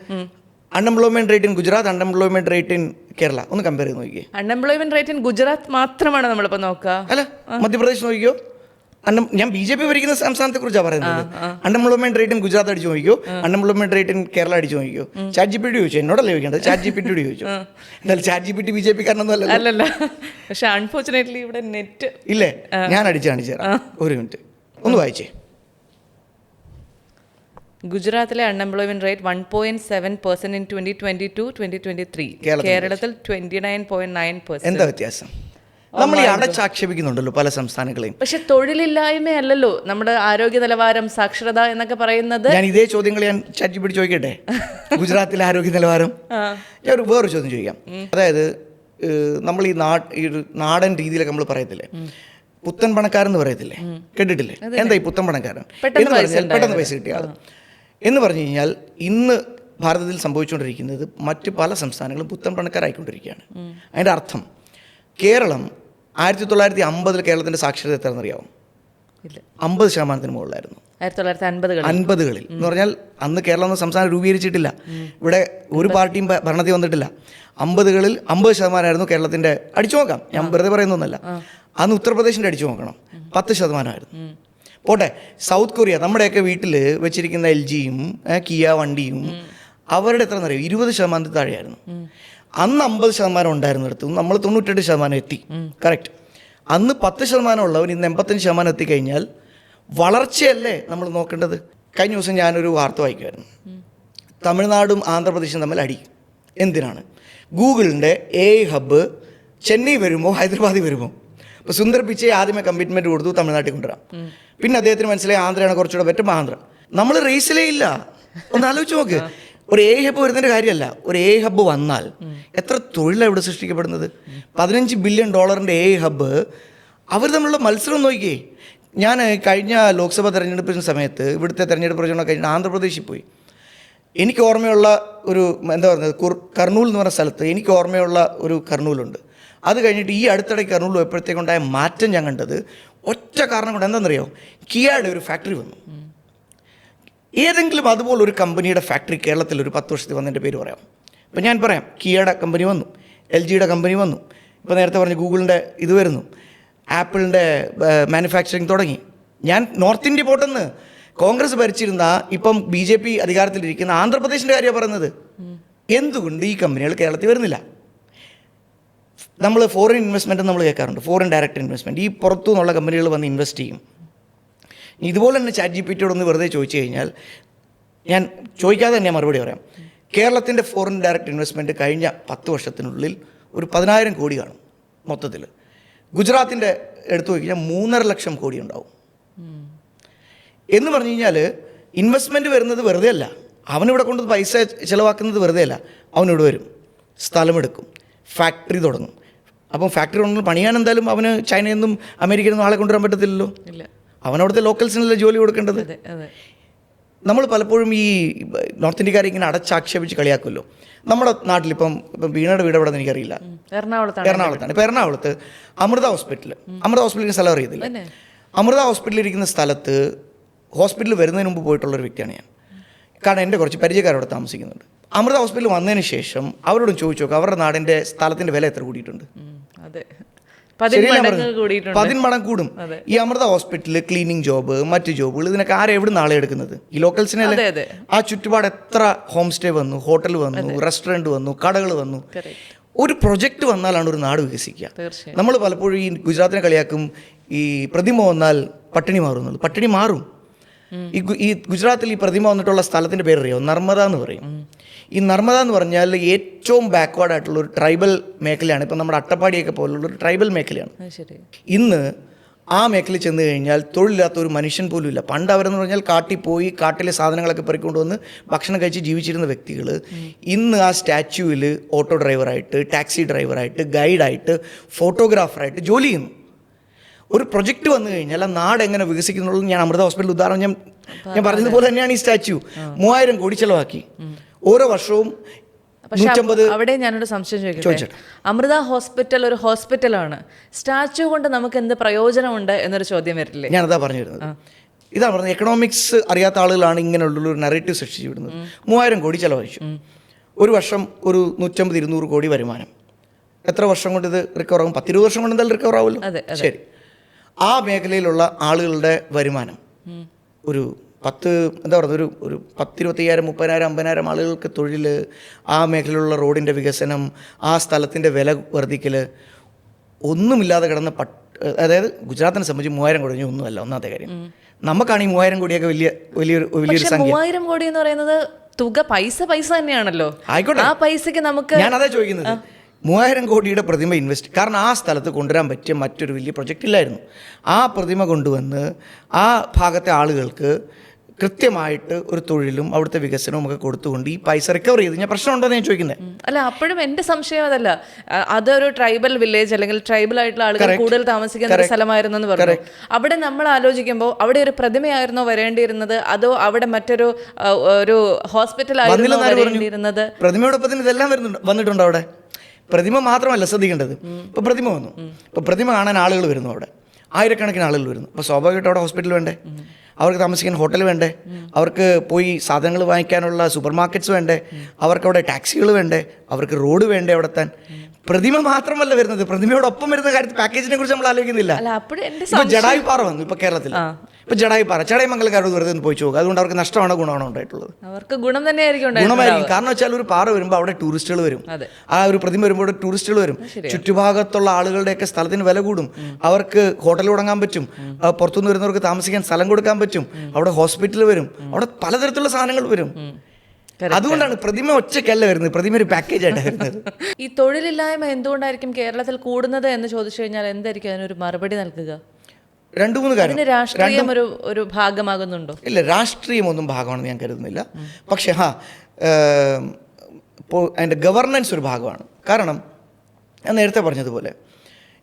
Unemployment rate in Gujarat, unemployment rate in Kerala ഒന്ന് കമ്പയർ ചെയ്ത് നോക്കിയേ. അൺഎംപ്ലോയ്മെന്റ് റേറ്റ് ഇൻ ഗുജറാത്ത് മാത്രമാണ് നമ്മളിപ്പോ നോക്കുക. അല്ല, മധ്യപ്രദേശ് നോക്കിയോ? ഞാൻ BJP ഭരിക്കുന്ന സംസ്ഥാനത്തെ കുറിച്ചാണ് പറയുന്നത്. അൺഎംപ്ലോയ്മെന്റ് റേറ്റ് ഇൻ ഗുജറാത്ത് അടിച്ചു നോക്കിയോ, അൺഎംപ്ലോയ്മെന്റ് റേറ്റ് ഇൻ കേരള അടിച്ചു നോക്കിയോ. ChatGPT ചോദിച്ചു, എന്നോടല്ലേ ചോദിക്കേണ്ടത്, ChatGPT ചോദിച്ചു. എന്നാലും ChatGPT BJP കാരണമൊന്നും അല്ലല്ലോ. പക്ഷെ അൺഫോർച്ചുനേറ്റ്ലി ഇവിടെ നെറ്റ് ഇല്ലേ. ഞാൻ കാണിച്ചു തരാം, ഒരു മിനിറ്റ് ഒന്ന് വായിച്ചേ. ഗുജറാത്തിലെ അൺഎംപ്ലോയ്മെന്റ് റേറ്റ് 1.7% ഇൻ 2022-2023. കേരളത്തിൽ 29.9%. എന്താ വ്യത്യാസം? നമ്മൾ ഈ അടച്ചാക്ഷേപിക്കുന്നുണ്ടല്ലോ പല സംസ്ഥാനങ്ങളെയും. പക്ഷെ തൊഴിലില്ലായ്മയല്ലല്ലോ നമ്മുടെ ആരോഗ്യ നിലവാരം, സാക്ഷരത എന്നൊക്കെ പറയുന്നത്. ഞാൻ ഇതേ ചോദ്യങ്ങൾ ഞാൻ ChatGPT ചോദിക്കട്ടെ? ഗുജറാത്തിലെ ആരോഗ്യ നിലവാരം. ഞാൻ വേറൊരു ചോദ്യം ചോദിക്കാം. അതായത് നമ്മൾ ഈ നാടൻ രീതിയിലൊക്കെ നമ്മൾ പറയത്തില്ലേ, പുത്തൻ പണക്കാരെന്ന് പറയത്തില്ലേ, കേട്ടിട്ടില്ലേ? എന്താ ഈ പുത്തൻ പണക്കാരൻ എന്ന് പറഞ്ഞാൽ പെട്ടെന്ന് പൈസ കിട്ടിയ ആൾ എന്ന് പറഞ്ഞു കഴിഞ്ഞാൽ ഇന്ന് ഭാരതത്തിൽ സംഭവിച്ചുകൊണ്ടിരിക്കുന്നത് മറ്റ് പല സംസ്ഥാനങ്ങളും പുത്തൻ പണക്കാരായിക്കൊണ്ടിരിക്കുകയാണ്. അതിൻ്റെ അർത്ഥം കേരളം 1950 കേരളത്തിൻ്റെ സാക്ഷരത എത്രയെന്നറിയാവും? 50% മുകളിലായിരുന്നു. 1950-കളിൽ എന്ന് പറഞ്ഞാൽ അന്ന് കേരളം എന്ന സംസ്ഥാനം രൂപീകരിച്ചിട്ടില്ല, ഇവിടെ ഒരു പാർട്ടിയും ഭരണത്തിൽ വന്നിട്ടില്ല. 50-കളിൽ 50% കേരളത്തിൻ്റെ. അടിച്ചു നോക്കാം, ഞാൻ വെറുതെ പറയുന്നൊന്നുമല്ല. അന്ന് ഉത്തർപ്രദേശിൻ്റെ അടിച്ചു നോക്കണം, 10%. പോട്ടെ, സൗത്ത് കൊറിയ, നമ്മുടെയൊക്കെ വീട്ടിൽ വെച്ചിരിക്കുന്ന LGയും കിയ വണ്ടിയും അവരുടെ എത്ര എന്നറിയാം? 20% താഴെയായിരുന്നു. അന്ന് 50% ഉണ്ടായിരുന്നിടത്ത് നമ്മൾ 98% എത്തി. കറക്റ്റ്. അന്ന് 10% ഉള്ളവർ ഇന്ന് 85% എത്തിക്കഴിഞ്ഞാൽ വളർച്ചയല്ലേ നമ്മൾ നോക്കേണ്ടത്. കഴിഞ്ഞ ദിവസം ഞാനൊരു വാർത്ത വായിക്കുമായിരുന്നു. തമിഴ്നാടും ആന്ധ്രാപ്രദേശും തമ്മിൽ അടി. എന്തിനാണ്? ഗൂഗിളിൻ്റെ AI ഹബ്ബ് ചെന്നൈ വരുമോ ഹൈദരാബാദിൽ വരുമോ? ഇപ്പോൾ സുന്ദർ പിച്ചൈ ആദ്യമേ കമ്മിറ്റ്മെൻറ്റ് കൊടുത്തു തമിഴ്നാട്ടിൽ കൊണ്ടുവരാം. പിന്നെ അദ്ദേഹത്തിന് മനസ്സിലായി ആന്ധ്രയാണ് കുറച്ചുകൂടെ പറ്റും ആന്ധ്ര. നമ്മൾ റേസിലേ ഇല്ല. ഒന്ന് ആലോചിച്ച് നോക്ക്. ഒരു AI ഹബ്ബ് വരുന്നതിൻ്റെ കാര്യമല്ല. ഒരു AI ഹബ്ബ് വന്നാൽ എത്ര തൊഴിലാണ് ഇവിടെ സൃഷ്ടിക്കപ്പെടുന്നത്? $15 ബില്യൺ AI ഹബ്ബ്. അവർ തമ്മിലുള്ള മത്സരം നോക്കിയേ. ഞാൻ കഴിഞ്ഞ ലോക്സഭാ തെരഞ്ഞെടുപ്പിന് സമയത്ത് ഇവിടുത്തെ തെരഞ്ഞെടുപ്പ് പ്രചരണം കഴിഞ്ഞ് ആന്ധ്രാപ്രദേശിൽ പോയി. എനിക്ക് ഓർമ്മയുള്ള ഒരു എന്താ പറയുന്നത് കർണൂൽ എന്ന് പറഞ്ഞ സ്ഥലത്ത് എനിക്ക് ഓർമ്മയുള്ള ഒരു കർണൂലുണ്ട്. അത് കഴിഞ്ഞിട്ട് ഈ അടുത്തിടെ കർണൂൽ പോയപ്പോഴത്തേക്കുണ്ടായ മാറ്റം ഞാൻ കണ്ടത് ഒറ്റ കാരണം കൊണ്ട്. എന്താണെന്നറിയോ? കിയയുടെ ഒരു ഫാക്ടറി വന്നു. ഏതെങ്കിലും അതുപോലെ ഒരു കമ്പനിയുടെ ഫാക്ടറി കേരളത്തിൽ ഒരു 10 വർഷത്തിൽ വന്നതിൻ്റെ പേര് പറയാം. ഇപ്പം ഞാൻ പറയാം, കിയയുടെ കമ്പനി വന്നു, LGയുടെ കമ്പനി വന്നു, ഇപ്പോൾ നേരത്തെ പറഞ്ഞ ഗൂഗിളിൻ്റെ ഇത് വരുന്നു, ആപ്പിളിൻ്റെ മാനുഫാക്ചറിങ് തുടങ്ങി. ഞാൻ നോർത്ത് ഇന്ത്യ പോട്ടെന്ന് കോൺഗ്രസ് ഭരിച്ചിരുന്ന ഇപ്പം BJP അധികാരത്തിലിരിക്കുന്ന ആന്ധ്രാപ്രദേശിൻ്റെ കാര്യമാണ് പറയുന്നത്. എന്തുകൊണ്ട് ഈ കമ്പനികൾ കേരളത്തിൽ വരുന്നില്ല? നമ്മൾ ഫോറിൻ ഇൻവെസ്റ്റ്മെൻറ്റ് നമ്മൾ കേൾക്കാറുണ്ട്, ഫോറിൻ ഡയറക്റ്റ് ഇൻവെസ്റ്റ്മെൻറ്റ്. ഈ പുറത്തു നിന്നുള്ള കമ്പനികൾ വന്ന് ഇൻവെസ്റ്റ് ചെയ്യും. ഇതുപോലെ തന്നെ ChatGPTയോടൊന്ന് വെറുതെ ചോദിച്ചു കഴിഞ്ഞാൽ, ഞാൻ ചോദിക്കാതെ തന്നെ മറുപടി പറയാം. കേരളത്തിൻ്റെ ഫോറിൻ ഡയറക്റ്റ് ഇൻവെസ്റ്റ്മെൻറ്റ് കഴിഞ്ഞ 10 വർഷത്തിനുള്ളിൽ ഒരു 10,000 കോടി കാണും മൊത്തത്തിൽ. ഗുജറാത്തിൻ്റെ എടുത്തു നോക്കിയാൽ 3.5 ലക്ഷം കോടി ഉണ്ടാവും. എന്ന് പറഞ്ഞു കഴിഞ്ഞാൽ ഇൻവെസ്റ്റ്മെൻറ്റ് വരുന്നത് വെറുതെ അല്ല. അവനിവിടെ കൊണ്ട് പൈസ ചിലവാക്കുന്നത് വെറുതെ അല്ല. അവനിവിടെ വരും, സ്ഥലമെടുക്കും, ഫാക്ടറി തുടങ്ങും. അപ്പം ഫാക്ടറി തുടങ്ങുമ്പോൾ പണിയാൻ എന്തായാലും അവന് ചൈനയിൽ നിന്നും അമേരിക്കയിൽ നിന്നും ആളെ കൊണ്ടുവരാൻ പറ്റത്തില്ലല്ലോ. അവനവിടുത്തെ ലോക്കൽസിനല്ലേ ജോലി കൊടുക്കേണ്ടത്. നമ്മൾ പലപ്പോഴും ഈ നോർത്ത് ഇന്ത്യക്കാരെ ഇങ്ങനെ അടച്ചാക്ഷേപിച്ച് കളിയാക്കുമല്ലോ. നമ്മുടെ നാട്ടിലിപ്പം വീണയുടെ വീട് എവിടെ നിന്ന് എനിക്കറിയില്ല, എറണാകുളത്താണ്. ഇപ്പോൾ എറണാകുളത്ത് അമൃത ഹോസ്പിറ്റലിന് സ്ഥലം അറിയത്തില്ല. അമൃത ഹോസ്പിറ്റലിൽ ഇരിക്കുന്ന സ്ഥലത്ത് ഹോസ്പിറ്റലിൽ വരുന്നതിന് മുമ്പ് പോയിട്ടുള്ളൊരു വ്യക്തിയാണ് ഞാൻ. കാരണം എൻ്റെ കുറച്ച് പരിചയക്കാരവിടെ താമസിക്കുന്നുണ്ട്. അമൃത ഹോസ്പിറ്റലിൽ വന്നതിന് ശേഷം അവരോടും ചോദിച്ചു നോക്കുക, അവരുടെ നാടിൻ്റെ സ്ഥലത്തിൻ്റെ വില എത്ര കൂടിയിട്ടുണ്ട്? 10 മടങ്ങ് കൂടും. ഈ അമൃത ഹോസ്പിറ്റലിൽ ക്ലീനിങ് ജോബ്, മറ്റ് ജോബുകൾ, ഇതിനൊക്കെ ആരെ എവിടെ നാളെ എടുക്കുന്നത്? ഈ ലോക്കൽസിനല്ലേ. ആ ചുറ്റുപാട് എത്ര ഹോം സ്റ്റേ വന്നു, ഹോട്ടൽ വന്നു, റെസ്റ്റോറൻറ്റ് വന്നു, കടകൾ വന്നു. ഒരു പ്രൊജക്റ്റ് വന്നാലാണ് ഒരു നാട് വികസിക്കുക. നമ്മൾ പലപ്പോഴും ഈ ഗുജറാത്തിനെ കളിയാക്കും, ഈ പ്രതിമ വന്നാൽ പട്ടിണി മാറും എന്നുള്ളത്. പട്ടിണി മാറും. ഈ ഗുജറാത്തിൽ ഈ പ്രതിമ വന്നിട്ടുള്ള സ്ഥലത്തിൻ്റെ പേരറിയോ? നർമ്മദ എന്ന് പറയും. ഈ നർമ്മദ എന്ന് പറഞ്ഞാൽ ഏറ്റവും ബാക്ക്വേർഡ് ആയിട്ടുള്ള ഒരു ട്രൈബൽ മേഖലയാണ്. ഇപ്പം നമ്മുടെ അട്ടപ്പാടിയൊക്കെ പോലുള്ളൊരു ട്രൈബൽ മേഖലയാണ്. ഇന്ന് ആ മേഖലയിൽ ചെന്ന് കഴിഞ്ഞാൽ തൊഴിലില്ലാത്ത ഒരു മനുഷ്യൻ പോലും ഇല്ല. പണ്ട് അവരെന്ന് പറഞ്ഞാൽ കാട്ടിൽ പോയി കാട്ടിലെ സാധനങ്ങളൊക്കെ പെറുക്കൊണ്ട് വന്ന് ഭക്ഷണം കഴിച്ച് ജീവിച്ചിരുന്ന വ്യക്തികൾ ഇന്ന് ആ സ്റ്റാച്യൂവിൽ ഓട്ടോ ഡ്രൈവറായിട്ട്, ടാക്സി ഡ്രൈവറായിട്ട്, ഗൈഡായിട്ട്, ഫോട്ടോഗ്രാഫറായിട്ട് ജോലി ചെയ്യുന്നു. ഒരു പ്രൊജക്റ്റ് വന്നു കഴിഞ്ഞാൽ ആ നാട് എങ്ങനെ വികസിക്കുന്നുള്ളത് ഞാൻ അമൃത ഹോസ്പിറ്റൽ ഉദാഹരണം ഞാൻ പറഞ്ഞതുപോലെ തന്നെയാണ്. ഈ സ്റ്റാച്യു 3000 കോടി ചിലവാക്കി. ഓരോ വർഷവും 150. അവിടെ ഞാനൊരു സംശയം ചോദിക്കട്ടെ. അമൃത ഹോസ്പിറ്റൽ ഒരു ഹോസ്പിറ്റലാണ്, സ്റ്റാച്യു കൊണ്ട് നമുക്ക് എന്ത് പ്രയോജനമുണ്ട് എന്നൊരു ചോദ്യം വരില്ലേ? ഞാനതാ പറഞ്ഞു തരുന്നത്. ഇതാണ് പറഞ്ഞത്. എക്കണോമിക്സ് അറിയാത്ത ആളുകളാണ് ഇങ്ങനെയുള്ളൊരു നെറേറ്റീവ് സൃഷ്ടിച്ചു വിടുന്നത്. 3000 കോടി ചിലവഴിച്ചു. ഒരു വർഷം ഒരു 150-200 കോടി വരുമാനം. എത്ര വർഷം കൊണ്ട് ഇത് റിക്കവർ ആകും? 10-20 വർഷം കൊണ്ട് എന്തായാലും റിക്കവർ ആവുമല്ലോ. ശരി. ആ മേഖലയിലുള്ള ആളുകളുടെ വരുമാനം ഒരു 10-25,000, 30,000, 50,000 ആളുകൾക്ക് തൊഴിൽ, ആ മേഖലയിലുള്ള റോഡിൻ്റെ വികസനം, ആ സ്ഥലത്തിൻ്റെ വില വർദ്ധിക്കൽ, ഒന്നുമില്ലാതെ കിടന്ന അതായത് ഗുജറാത്തിനെ സംബന്ധിച്ച് 3000 കോടി ഒന്നുമല്ല. ഒന്നാമത്തെ കാര്യം, നമുക്കാണ് ഈ 3000 കോടിയൊക്കെ വലിയൊരു സംഖ്യ. 3000 കോടി എന്ന് പറയുന്നത് തുക പൈസ തന്നെയാണല്ലോ. ആയിക്കോട്ടെ, ആ പൈസക്ക് നമുക്ക്, ഞാനതാ ചോദിക്കുന്നത്. 3000 കോടിയുടെ പ്രതിമ ഇൻവെസ്റ്റ്, കാരണം ആ സ്ഥലത്ത് കൊണ്ടുവരാൻ പറ്റിയ മറ്റൊരു വലിയ പ്രൊജക്റ്റ് ഇല്ലായിരുന്നു. ആ പ്രതിമ കൊണ്ടുവന്ന് ആ ഭാഗത്തെ ആളുകൾക്ക് കൃത്യമായിട്ട് ഒരു തൊഴിലും അവിടുത്തെ വികസനവും ഒക്കെ കൊടുത്തുകൊണ്ട് ഈ പൈസ റിക്കവർ ചെയ്ത് ഞാൻ പ്രശ്നമുണ്ടോ എന്ന് ഞാൻ ചോദിക്കുന്നത്. അല്ല, അപ്പോഴും എൻ്റെ സംശയം അതല്ല. അതൊരു ട്രൈബൽ വില്ലേജ് അല്ലെങ്കിൽ ട്രൈബൽ ആയിട്ടുള്ള ആളുകൾ കൂടുതൽ താമസിക്കുന്ന ഒരു സ്ഥലമായിരുന്നു എന്ന് പറഞ്ഞു. അവിടെ നമ്മൾ ആലോചിക്കുമ്പോൾ അവിടെ ഒരു പ്രതിമയായിരുന്നോ വരേണ്ടിയിരുന്നത്, അതോ അവിടെ മറ്റൊരു ഒരു ഹോസ്പിറ്റലായിരുന്നോ വരേണ്ടിയിരുന്നത്? പ്രതിമയോടൊപ്പം ഇതെല്ലാം വന്നിട്ടുണ്ട് അവിടെ. പ്രതിമ മാത്രമല്ല ശ്രദ്ധിക്കേണ്ടത്. ഇപ്പോൾ പ്രതിമ വന്നു, ഇപ്പോൾ പ്രതിമ കാണാൻ ആളുകൾ വരുന്നു, അവിടെ ആയിരക്കണക്കിന് ആളുകൾ വരുന്നു. അപ്പോൾ സ്വാഭാവികമായിട്ട് അവിടെ ഹോസ്പിറ്റൽ വേണ്ടേ, അവർക്ക് താമസിക്കാൻ ഹോട്ടൽ വേണ്ടേ, അവർക്ക് പോയി സാധനങ്ങൾ വാങ്ങിക്കാനുള്ള സൂപ്പർ മാർക്കറ്റ്സ് വേണ്ടേ, അവർക്ക് അവിടെ ടാക്സികൾ വേണ്ടേ, അവർക്ക് റോഡ് വേണ്ടേ അവിടെ എത്താൻ. പ്രതിമ മാത്രമല്ല വരുന്നത്, പ്രതിമയോടൊപ്പം വരുന്ന കാര്യത്തിൽ പാക്കേജിനെ കുറിച്ച് നമ്മൾ ആലോചിക്കുന്നില്ല. ജഡായുപ്പാറ വന്നു ഇപ്പോൾ കേരളത്തിൽ. ഇപ്പോൾ ചടയമംഗലക്കാരോട് വെറുതെ ഒന്ന് പോയി നോക്കുക. അതുകൊണ്ട് അവർക്ക് നഷ്ടമാണോ ഗുണമാണോ ഉണ്ടായിട്ടുള്ളത്? അവർക്ക് ഗുണം തന്നെയായിരിക്കും ഗുണമായിരിക്കും. കാരണം വെച്ചാൽ ഒരു പാറ വരുമ്പോൾ അവിടെ ടൂറിസ്റ്റുകൾ വരും, ആ ഒരു പ്രതിമ വരുമ്പോൾ അവിടെ ടൂറിസ്റ്റുകൾ വരും, ചുറ്റുഭാഗത്തുള്ള ആളുകളുടെയൊക്കെ സ്ഥലത്തിന് വില കൂടും, അവർക്ക് ഹോട്ടൽ തുടങ്ങാൻ പറ്റും, പുറത്തുനിന്ന് വരുന്നവർക്ക് താമസിക്കാൻ സ്ഥലം കൊടുക്കാൻ പറ്റും, അവിടെ ഹോസ്പിറ്റൽ വരും, അവിടെ പലതരത്തിലുള്ള സാധനങ്ങൾ വരും. അതുകൊണ്ടാണ് പ്രതിമ ഒറ്റയ്ക്കല്ല വരുന്നത്, പ്രതിമ ഒരു പാക്കേജ് ആയിട്ടാണ് വരുന്നത്. ഈ തൊഴിലില്ലായ്മ എന്തുകൊണ്ടായിരിക്കും കേരളത്തിൽ കൂടുന്നത് എന്ന് ചോദിച്ചു കഴിഞ്ഞാൽ എന്തായിരിക്കും അതിനൊരു മറുപടി നൽകുക? 2-3 കാര്യം. രാഷ്ട്രീയം ഒരു ഭാഗമാകുന്നുണ്ടോ? ഇല്ല, രാഷ്ട്രീയം ഒന്നും ഭാഗമാണെന്ന് ഞാൻ കരുതുന്നില്ല. പക്ഷേ ഇപ്പോൾ അതിൻ്റെ ഗവർണൻസ് ഒരു ഭാഗമാണ്. കാരണം ഞാൻ നേരത്തെ പറഞ്ഞതുപോലെ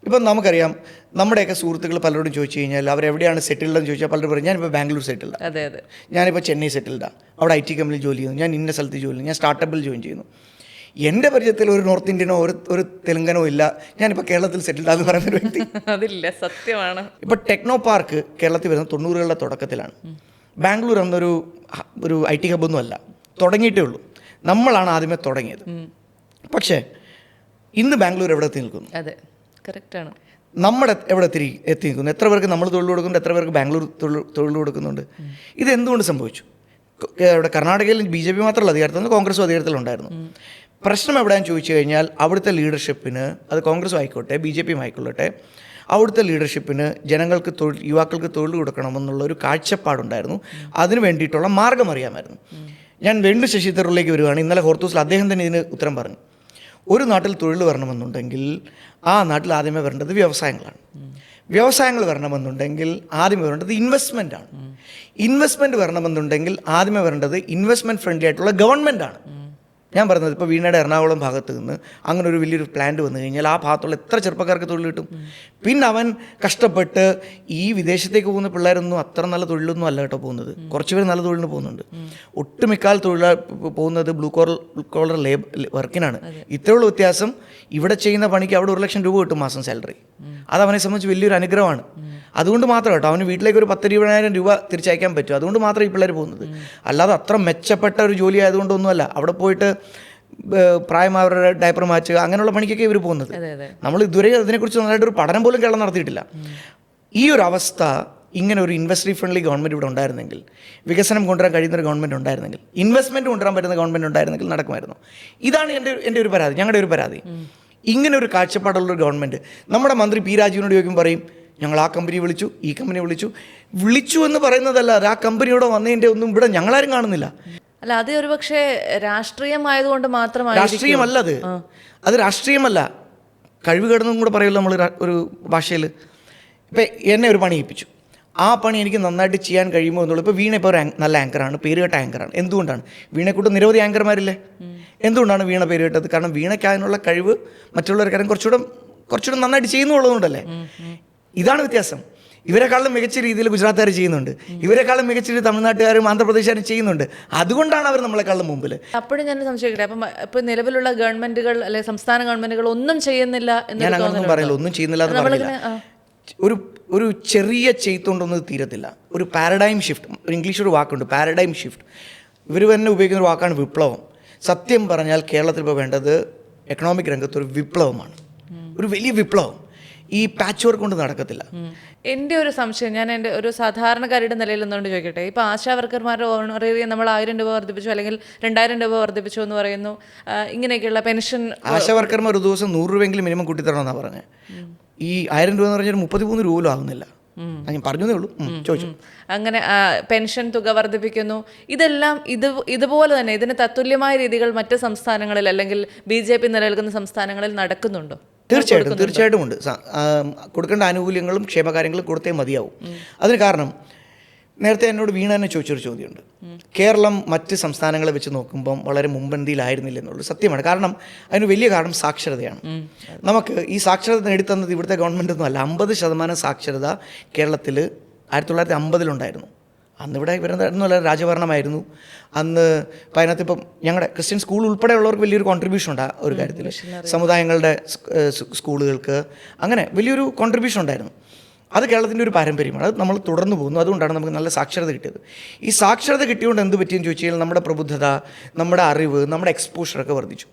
ഇപ്പം നമുക്കറിയാം, നമ്മുടെയൊക്കെ സുഹൃത്തുക്കൾ പലരോടും ചോദിച്ചു കഴിഞ്ഞാൽ അവരെവിടെയാണ് സെറ്റിൽഡ് എന്ന് ചോദിച്ചാൽ പലരും പറയും ഞാനിപ്പോൾ ബാംഗ്ലൂർ സെറ്റിൽഡാണ്, അതെ അതെ, ഞാനിപ്പോൾ ചെന്നൈ സെറ്റിൽഡാണ്, അവിടെ IT കമ്പനിയിൽ ജോലി ചെയ്യുന്നു, ഞാൻ ഇന്ന സ്ഥലത്ത് ജോലി ചെയ്യുന്നു, ഞാൻ സ്റ്റാർട്ടപ്പിൽ ജോയിൻ ചെയ്യുന്നു. എൻ്റെ പരിചയത്തിൽ ഒരു നോർത്ത് ഇന്ത്യനോ ഒരു തെലുങ്കനോ ഇല്ല ഞാനിപ്പോൾ കേരളത്തിൽ സെറ്റിൽഡാന്ന് പറയുന്നൊരു വ്യക്തി. അതില്ല, സത്യമാണ്. ഇപ്പോൾ ടെക്നോ പാർക്ക് കേരളത്തിൽ വരുന്നത് 90കളുടെ തുടക്കത്തിലാണ്. ബാംഗ്ലൂർ എന്നൊരു IT ഹബ്ബൊന്നും അല്ല, തുടങ്ങിയിട്ടേ ഉള്ളൂ. നമ്മളാണ് ആദ്യമേ തുടങ്ങിയത്. പക്ഷേ ഇന്ന് ബാംഗ്ലൂർ എവിടെ എത്തി നിൽക്കുന്നു? അതെ, കറക്റ്റാണ്. നമ്മുടെ എവിടെ എത്തി നിൽക്കുന്നു? എത്ര പേർക്ക് നമ്മൾ തൊഴിൽ കൊടുക്കുന്നുണ്ട്, എത്ര പേർക്ക് ബാംഗ്ലൂർ തൊഴിൽ കൊടുക്കുന്നുണ്ട്? ഇത് എന്തുകൊണ്ട് സംഭവിച്ചു? ഇവിടെ കർണാടകയിൽ BJP മാത്രമല്ല അധികാരത്തിൽ, കോൺഗ്രസും അധികാരത്തിലുണ്ടായിരുന്നു. പ്രശ്നം എവിടെയാണെന്ന് ചോദിച്ചു കഴിഞ്ഞാൽ അവിടുത്തെ ലീഡർഷിപ്പിന്, അത് കോൺഗ്രസും ആയിക്കോട്ടെ BJPയും ആയിക്കൊള്ളട്ടെ, അവിടുത്തെ ലീഡർഷിപ്പിന് ജനങ്ങൾക്ക് യുവാക്കൾക്ക് തൊഴിൽ കൊടുക്കണമെന്നുള്ള ഒരു കാഴ്ചപ്പാടുണ്ടായിരുന്നു. അതിന് വേണ്ടിയിട്ടുള്ള മാർഗം അറിയാമായിരുന്നു. ഞാൻ വീണ്ടും ശശി തരൂരിലേക്ക് വരികയാണ്. ഇന്നലെ ഹോർത്തൂസിൽ അദ്ദേഹം തന്നെ ഇതിന് ഉത്തരം പറഞ്ഞു. ഒരു നാട്ടിൽ തൊഴിൽ വരണമെന്നുണ്ടെങ്കിൽ ആ നാട്ടിൽ ആദ്യമേ വരേണ്ടത് വ്യവസായങ്ങളാണ്. വ്യവസായങ്ങൾ വരണമെന്നുണ്ടെങ്കിൽ ആദ്യമേ വരേണ്ടത് ഇൻവെസ്റ്റ്മെൻറ്റാണ്. ഇൻവെസ്റ്റ്മെൻറ്റ് വരണമെന്നുണ്ടെങ്കിൽ ആദ്യമേ വരേണ്ടത് ഇൻവെസ്റ്റ്മെൻറ്റ് ഫ്രണ്ട്ലി ആയിട്ടുള്ള ഗവൺമെൻറ്റാണ്. ഞാൻ പറയുന്നത് ഇപ്പോൾ വീണയുടെ എറണാകുളം ഭാഗത്ത് നിന്ന് അങ്ങനെ ഒരു വലിയൊരു പ്ലാന്റ് വന്നു കഴിഞ്ഞാൽ ആ ഭാഗത്തുള്ള എത്ര ചെറുപ്പക്കാർക്ക് തൊഴിൽ കിട്ടും? പിന്നെ അവൻ കഷ്ടപ്പെട്ട് ഈ വിദേശത്തേക്ക് പോകുന്ന പിള്ളേരൊന്നും അത്ര നല്ല തൊഴിലൊന്നും അല്ല കേട്ടോ പോകുന്നത്. കുറച്ച് പേര് നല്ല തൊഴിലിന് പോകുന്നുണ്ട്. ഒട്ടുമിക്കാൽ പോകുന്നത് ബ്ലൂ കോളർ വർക്കിനാണ്. ഇത്രയുള്ള വ്യത്യാസം. ഇവിടെ ചെയ്യുന്ന പണിക്ക് അവിടെ 1 ലക്ഷം രൂപ കിട്ടും മാസം സാലറി. അത് അവനെ സംബന്ധിച്ച് വലിയൊരു അനുഗ്രഹമാണ്. അതുകൊണ്ട് മാത്രം കേട്ടോ അവന് വീട്ടിലേക്ക് ഒരു 10-20,000 രൂപ തിരിച്ചയക്കാൻ പറ്റും. അതുകൊണ്ട് മാത്രം ഈ പിള്ളേർ പോകുന്നത്. അല്ലാതെ അത്ര മെച്ചപ്പെട്ട ഒരു ജോലി ആയതുകൊണ്ടൊന്നുമല്ല. അവിടെ പോയിട്ട് പ്രായമായവരുടെ ഡയപ്പർ മാറ്റുക അങ്ങനെയുള്ള പണിക്കൊക്കെ ഇവർ പോകുന്നത്. നമ്മൾ ഇതുവരെ അതിനെക്കുറിച്ച് നല്ലതായിട്ടൊരു പഠനം പോലും കേരളം നടത്തിയിട്ടില്ല. ഈ ഒരു അവസ്ഥ, ഇങ്ങനെ ഒരു ഇൻവെസ്റ്ററി ഫ്രണ്ട്ലി ഗവൺമെൻറ് ഇവിടെ ഉണ്ടായിരുന്നെങ്കിൽ, വികസനം കൊണ്ടുവരാൻ കഴിയുന്നൊരു ഗവൺമെൻറ് ഉണ്ടായിരുന്നെങ്കിൽ, ഇൻവെസ്റ്റ്മെൻറ്റ് കൊണ്ടുവരാൻ പറ്റുന്ന ഗവൺമെൻറ് ഉണ്ടായിരുന്നെങ്കിൽ നടക്കുമായിരുന്നു. ഇതാണ് എൻ്റെ ഒരു പരാതി, ഞങ്ങളുടെ ഒരു പരാതി. ഇങ്ങനെ ഒരു കാഴ്ചപ്പാടുള്ളൊരു ഗവൺമെൻറ്. നമ്മുടെ മന്ത്രി P. രാജീവിനോട് ചോദിക്കും പറയും ഞങ്ങൾ ആ കമ്പനി വിളിച്ചു, ഈ കമ്പനി വിളിച്ചു എന്ന് പറയുന്നതല്ല, ആ കമ്പനിയോടെ വന്നതിൻ്റെ ഒന്നും ഇവിടെ ഞങ്ങളാരും കാണുന്നില്ല. അല്ല, അത് ഒരു പക്ഷേ രാഷ്ട്രീയമായതുകൊണ്ട് മാത്രമാണ്. രാഷ്ട്രീയമല്ല അത് രാഷ്ട്രീയമല്ല, കഴിവുകേടെന്നും കൂടെ പറയുമല്ലോ നമ്മൾ ഒരു ഭാഷയിൽ. ഇപ്പം എന്നെ ഒരു പണി ഏൽപ്പിച്ചു, ആ പണി എനിക്ക് നന്നായിട്ട് ചെയ്യാൻ കഴിയുമോ എന്നുള്ളൂ. ഇപ്പോൾ വീണ ഇപ്പോൾ ഒരു നല്ല ആങ്കറാണ്, പേരുകേട്ട ആങ്കറാണ്. എന്തുകൊണ്ടാണ്? വീണയെക്കൂട്ട് നിരവധി ആങ്കർമാരില്ലേ. എന്തുകൊണ്ടാണ് വീണ പേര് കേട്ടത്? കാരണം വീണയ്ക്ക് അതിനുള്ള കഴിവ് മറ്റുള്ളവർക്കാരും കുറച്ചുകൂടെ നന്നായിട്ട് ചെയ്യുന്നുള്ളതുകൊണ്ടല്ലേ. ഇതാണ് വ്യത്യാസം. ഇവരെക്കാളും മികച്ച രീതിയിൽ ഗുജറാത്തുകാർ ചെയ്യുന്നുണ്ട്, ഇവരെക്കാളും മികച്ച രീതിയിൽ തമിഴ്നാട്ടുകാരും ആന്ധ്രാപ്രദേശുകാരും ചെയ്യുന്നുണ്ട്. അതുകൊണ്ടാണ് അവർ നമ്മളെക്കാളും മുമ്പിൽ. അപ്പോഴും ഞാൻ സംശയിക്കട്ടെ, അപ്പം ഇപ്പോൾ നിലവിലുള്ള ഗവൺമെൻറ്റുകൾ അല്ലെങ്കിൽ സംസ്ഥാന ഗവൺമെൻറ്റുകൾ ഒന്നും ചെയ്യുന്നില്ല എന്ന് ഞാൻ അങ്ങനൊന്നും പറയില്ല, ഒന്നും ചെയ്യുന്നില്ല എന്ന് പറയില്ല. ഒരു ചെറിയ ചെയ്തുകൊണ്ടൊന്നും തീരത്തില്ല. ഒരു പാരഡൈം ഷിഫ്റ്റ്, ഒരു ഇംഗ്ലീഷ് ഒരു വാക്കുണ്ട് പാരഡൈം ഷിഫ്റ്റ്. ഇവർ തന്നെ ഉപയോഗിക്കുന്ന ഒരു വാക്കാണ് വിപ്ലവം. സത്യം പറഞ്ഞാൽ കേരളത്തിൽ ഇപ്പോൾ വേണ്ടത് എക്കണോമിക് രംഗത്ത് ഒരു വിപ്ലവമാണ്, ഒരു വലിയ വിപ്ലവം. ഈ പാച്ച് വർക്ക് കൊണ്ട് നടക്കത്തില്ല. എൻ്റെ ഒരു സംശയം, ഞാൻ എൻ്റെ ഒരു സാധാരണക്കാരുടെ നിലയിൽ നിന്നുകൊണ്ട് ചോദിക്കട്ടെ, ഇപ്പോൾ ആശാ വർക്കർമാരുടെ ഓണറേറിയം നമ്മൾ 1000 രൂപ വർദ്ധിപ്പിച്ചു അല്ലെങ്കിൽ 2000 രൂപ വർദ്ധിപ്പിച്ചു എന്ന് പറയുന്നു. ഇങ്ങനെയൊക്കെയുള്ള പെൻഷൻ ആശാ വർക്കർമാർ ഒരു ദിവസം 100 രൂപയെങ്കിലും മിനിമം കൂട്ടിത്തരണമെന്നാണ് പറഞ്ഞത്. ഈ 1000 രൂപ എന്ന് പറഞ്ഞാൽ 33 രൂപ പോലും ആകുന്നില്ല. ഞാൻ പറഞ്ഞതേ ഉള്ളൂ, ചോദിച്ചു. അങ്ങനെ പെൻഷൻ തുക വർദ്ധിപ്പിക്കുന്നു. ഇതെല്ലാം ഇതുപോലെ തന്നെ ഇതിന് തത്തുല്യമായ രീതികൾ മറ്റ് സംസ്ഥാനങ്ങളിൽ അല്ലെങ്കിൽ BJP നിലനിൽക്കുന്ന സംസ്ഥാനങ്ങളിൽ നടക്കുന്നുണ്ടോ? തീർച്ചയായിട്ടും ഉണ്ട്. കൊടുക്കേണ്ട ആനുകൂല്യങ്ങളും ക്ഷേമകാര്യങ്ങളും കൊടുത്തേ മതിയാവും. അതിന് കാരണം നേരത്തെ എന്നോട് വീണ തന്നെ ചോദിച്ചൊരു ചോദ്യമുണ്ട്. കേരളം മറ്റ് സംസ്ഥാനങ്ങളെ വെച്ച് നോക്കുമ്പം വളരെ മുൻപന്തിയിലായിരുന്നില്ല എന്നുള്ളത് സത്യമാണ്. കാരണം അതിന് വലിയ കാരണം സാക്ഷരതയാണ്. നമുക്ക് ഈ സാക്ഷരത നേടിത്തന്നത് ഇവിടുത്തെ ഗവൺമെൻറ് ഒന്നും അല്ല. 50% സാക്ഷരത കേരളത്തിൽ 1950 അന്നിവിടെ വരുന്നതല്ല, രാജഭരണമായിരുന്നു അന്ന്. അപ്പം അതിനകത്ത് ഇപ്പം ഞങ്ങളുടെ ക്രിസ്ത്യൻ സ്കൂൾ ഉൾപ്പെടെയുള്ളവർക്ക് വലിയൊരു കോൺട്രിബ്യൂഷൻ ഉണ്ട് ആ ഒരു കാര്യത്തിൽ. സമുദായങ്ങളുടെ സ്കൂളുകൾക്ക് അങ്ങനെ വലിയൊരു കോൺട്രിബ്യൂഷൻ ഉണ്ടായിരുന്നു. അത് കേരളത്തിൻ്റെ ഒരു പാരമ്പര്യമാണ്, അത് നമ്മൾ തുടർന്ന് പോകുന്നു. അതുകൊണ്ടാണ് നമുക്ക് നല്ല സാക്ഷരത കിട്ടിയത്. ഈ സാക്ഷരത കിട്ടിയതുകൊണ്ട് എന്ത് പറ്റിയെന്ന് ചോദിച്ചു കഴിഞ്ഞാൽ നമ്മുടെ പ്രബുദ്ധത, നമ്മുടെ അറിവ്, നമ്മുടെ എക്സ്പോഷറൊക്കെ വർദ്ധിച്ചു.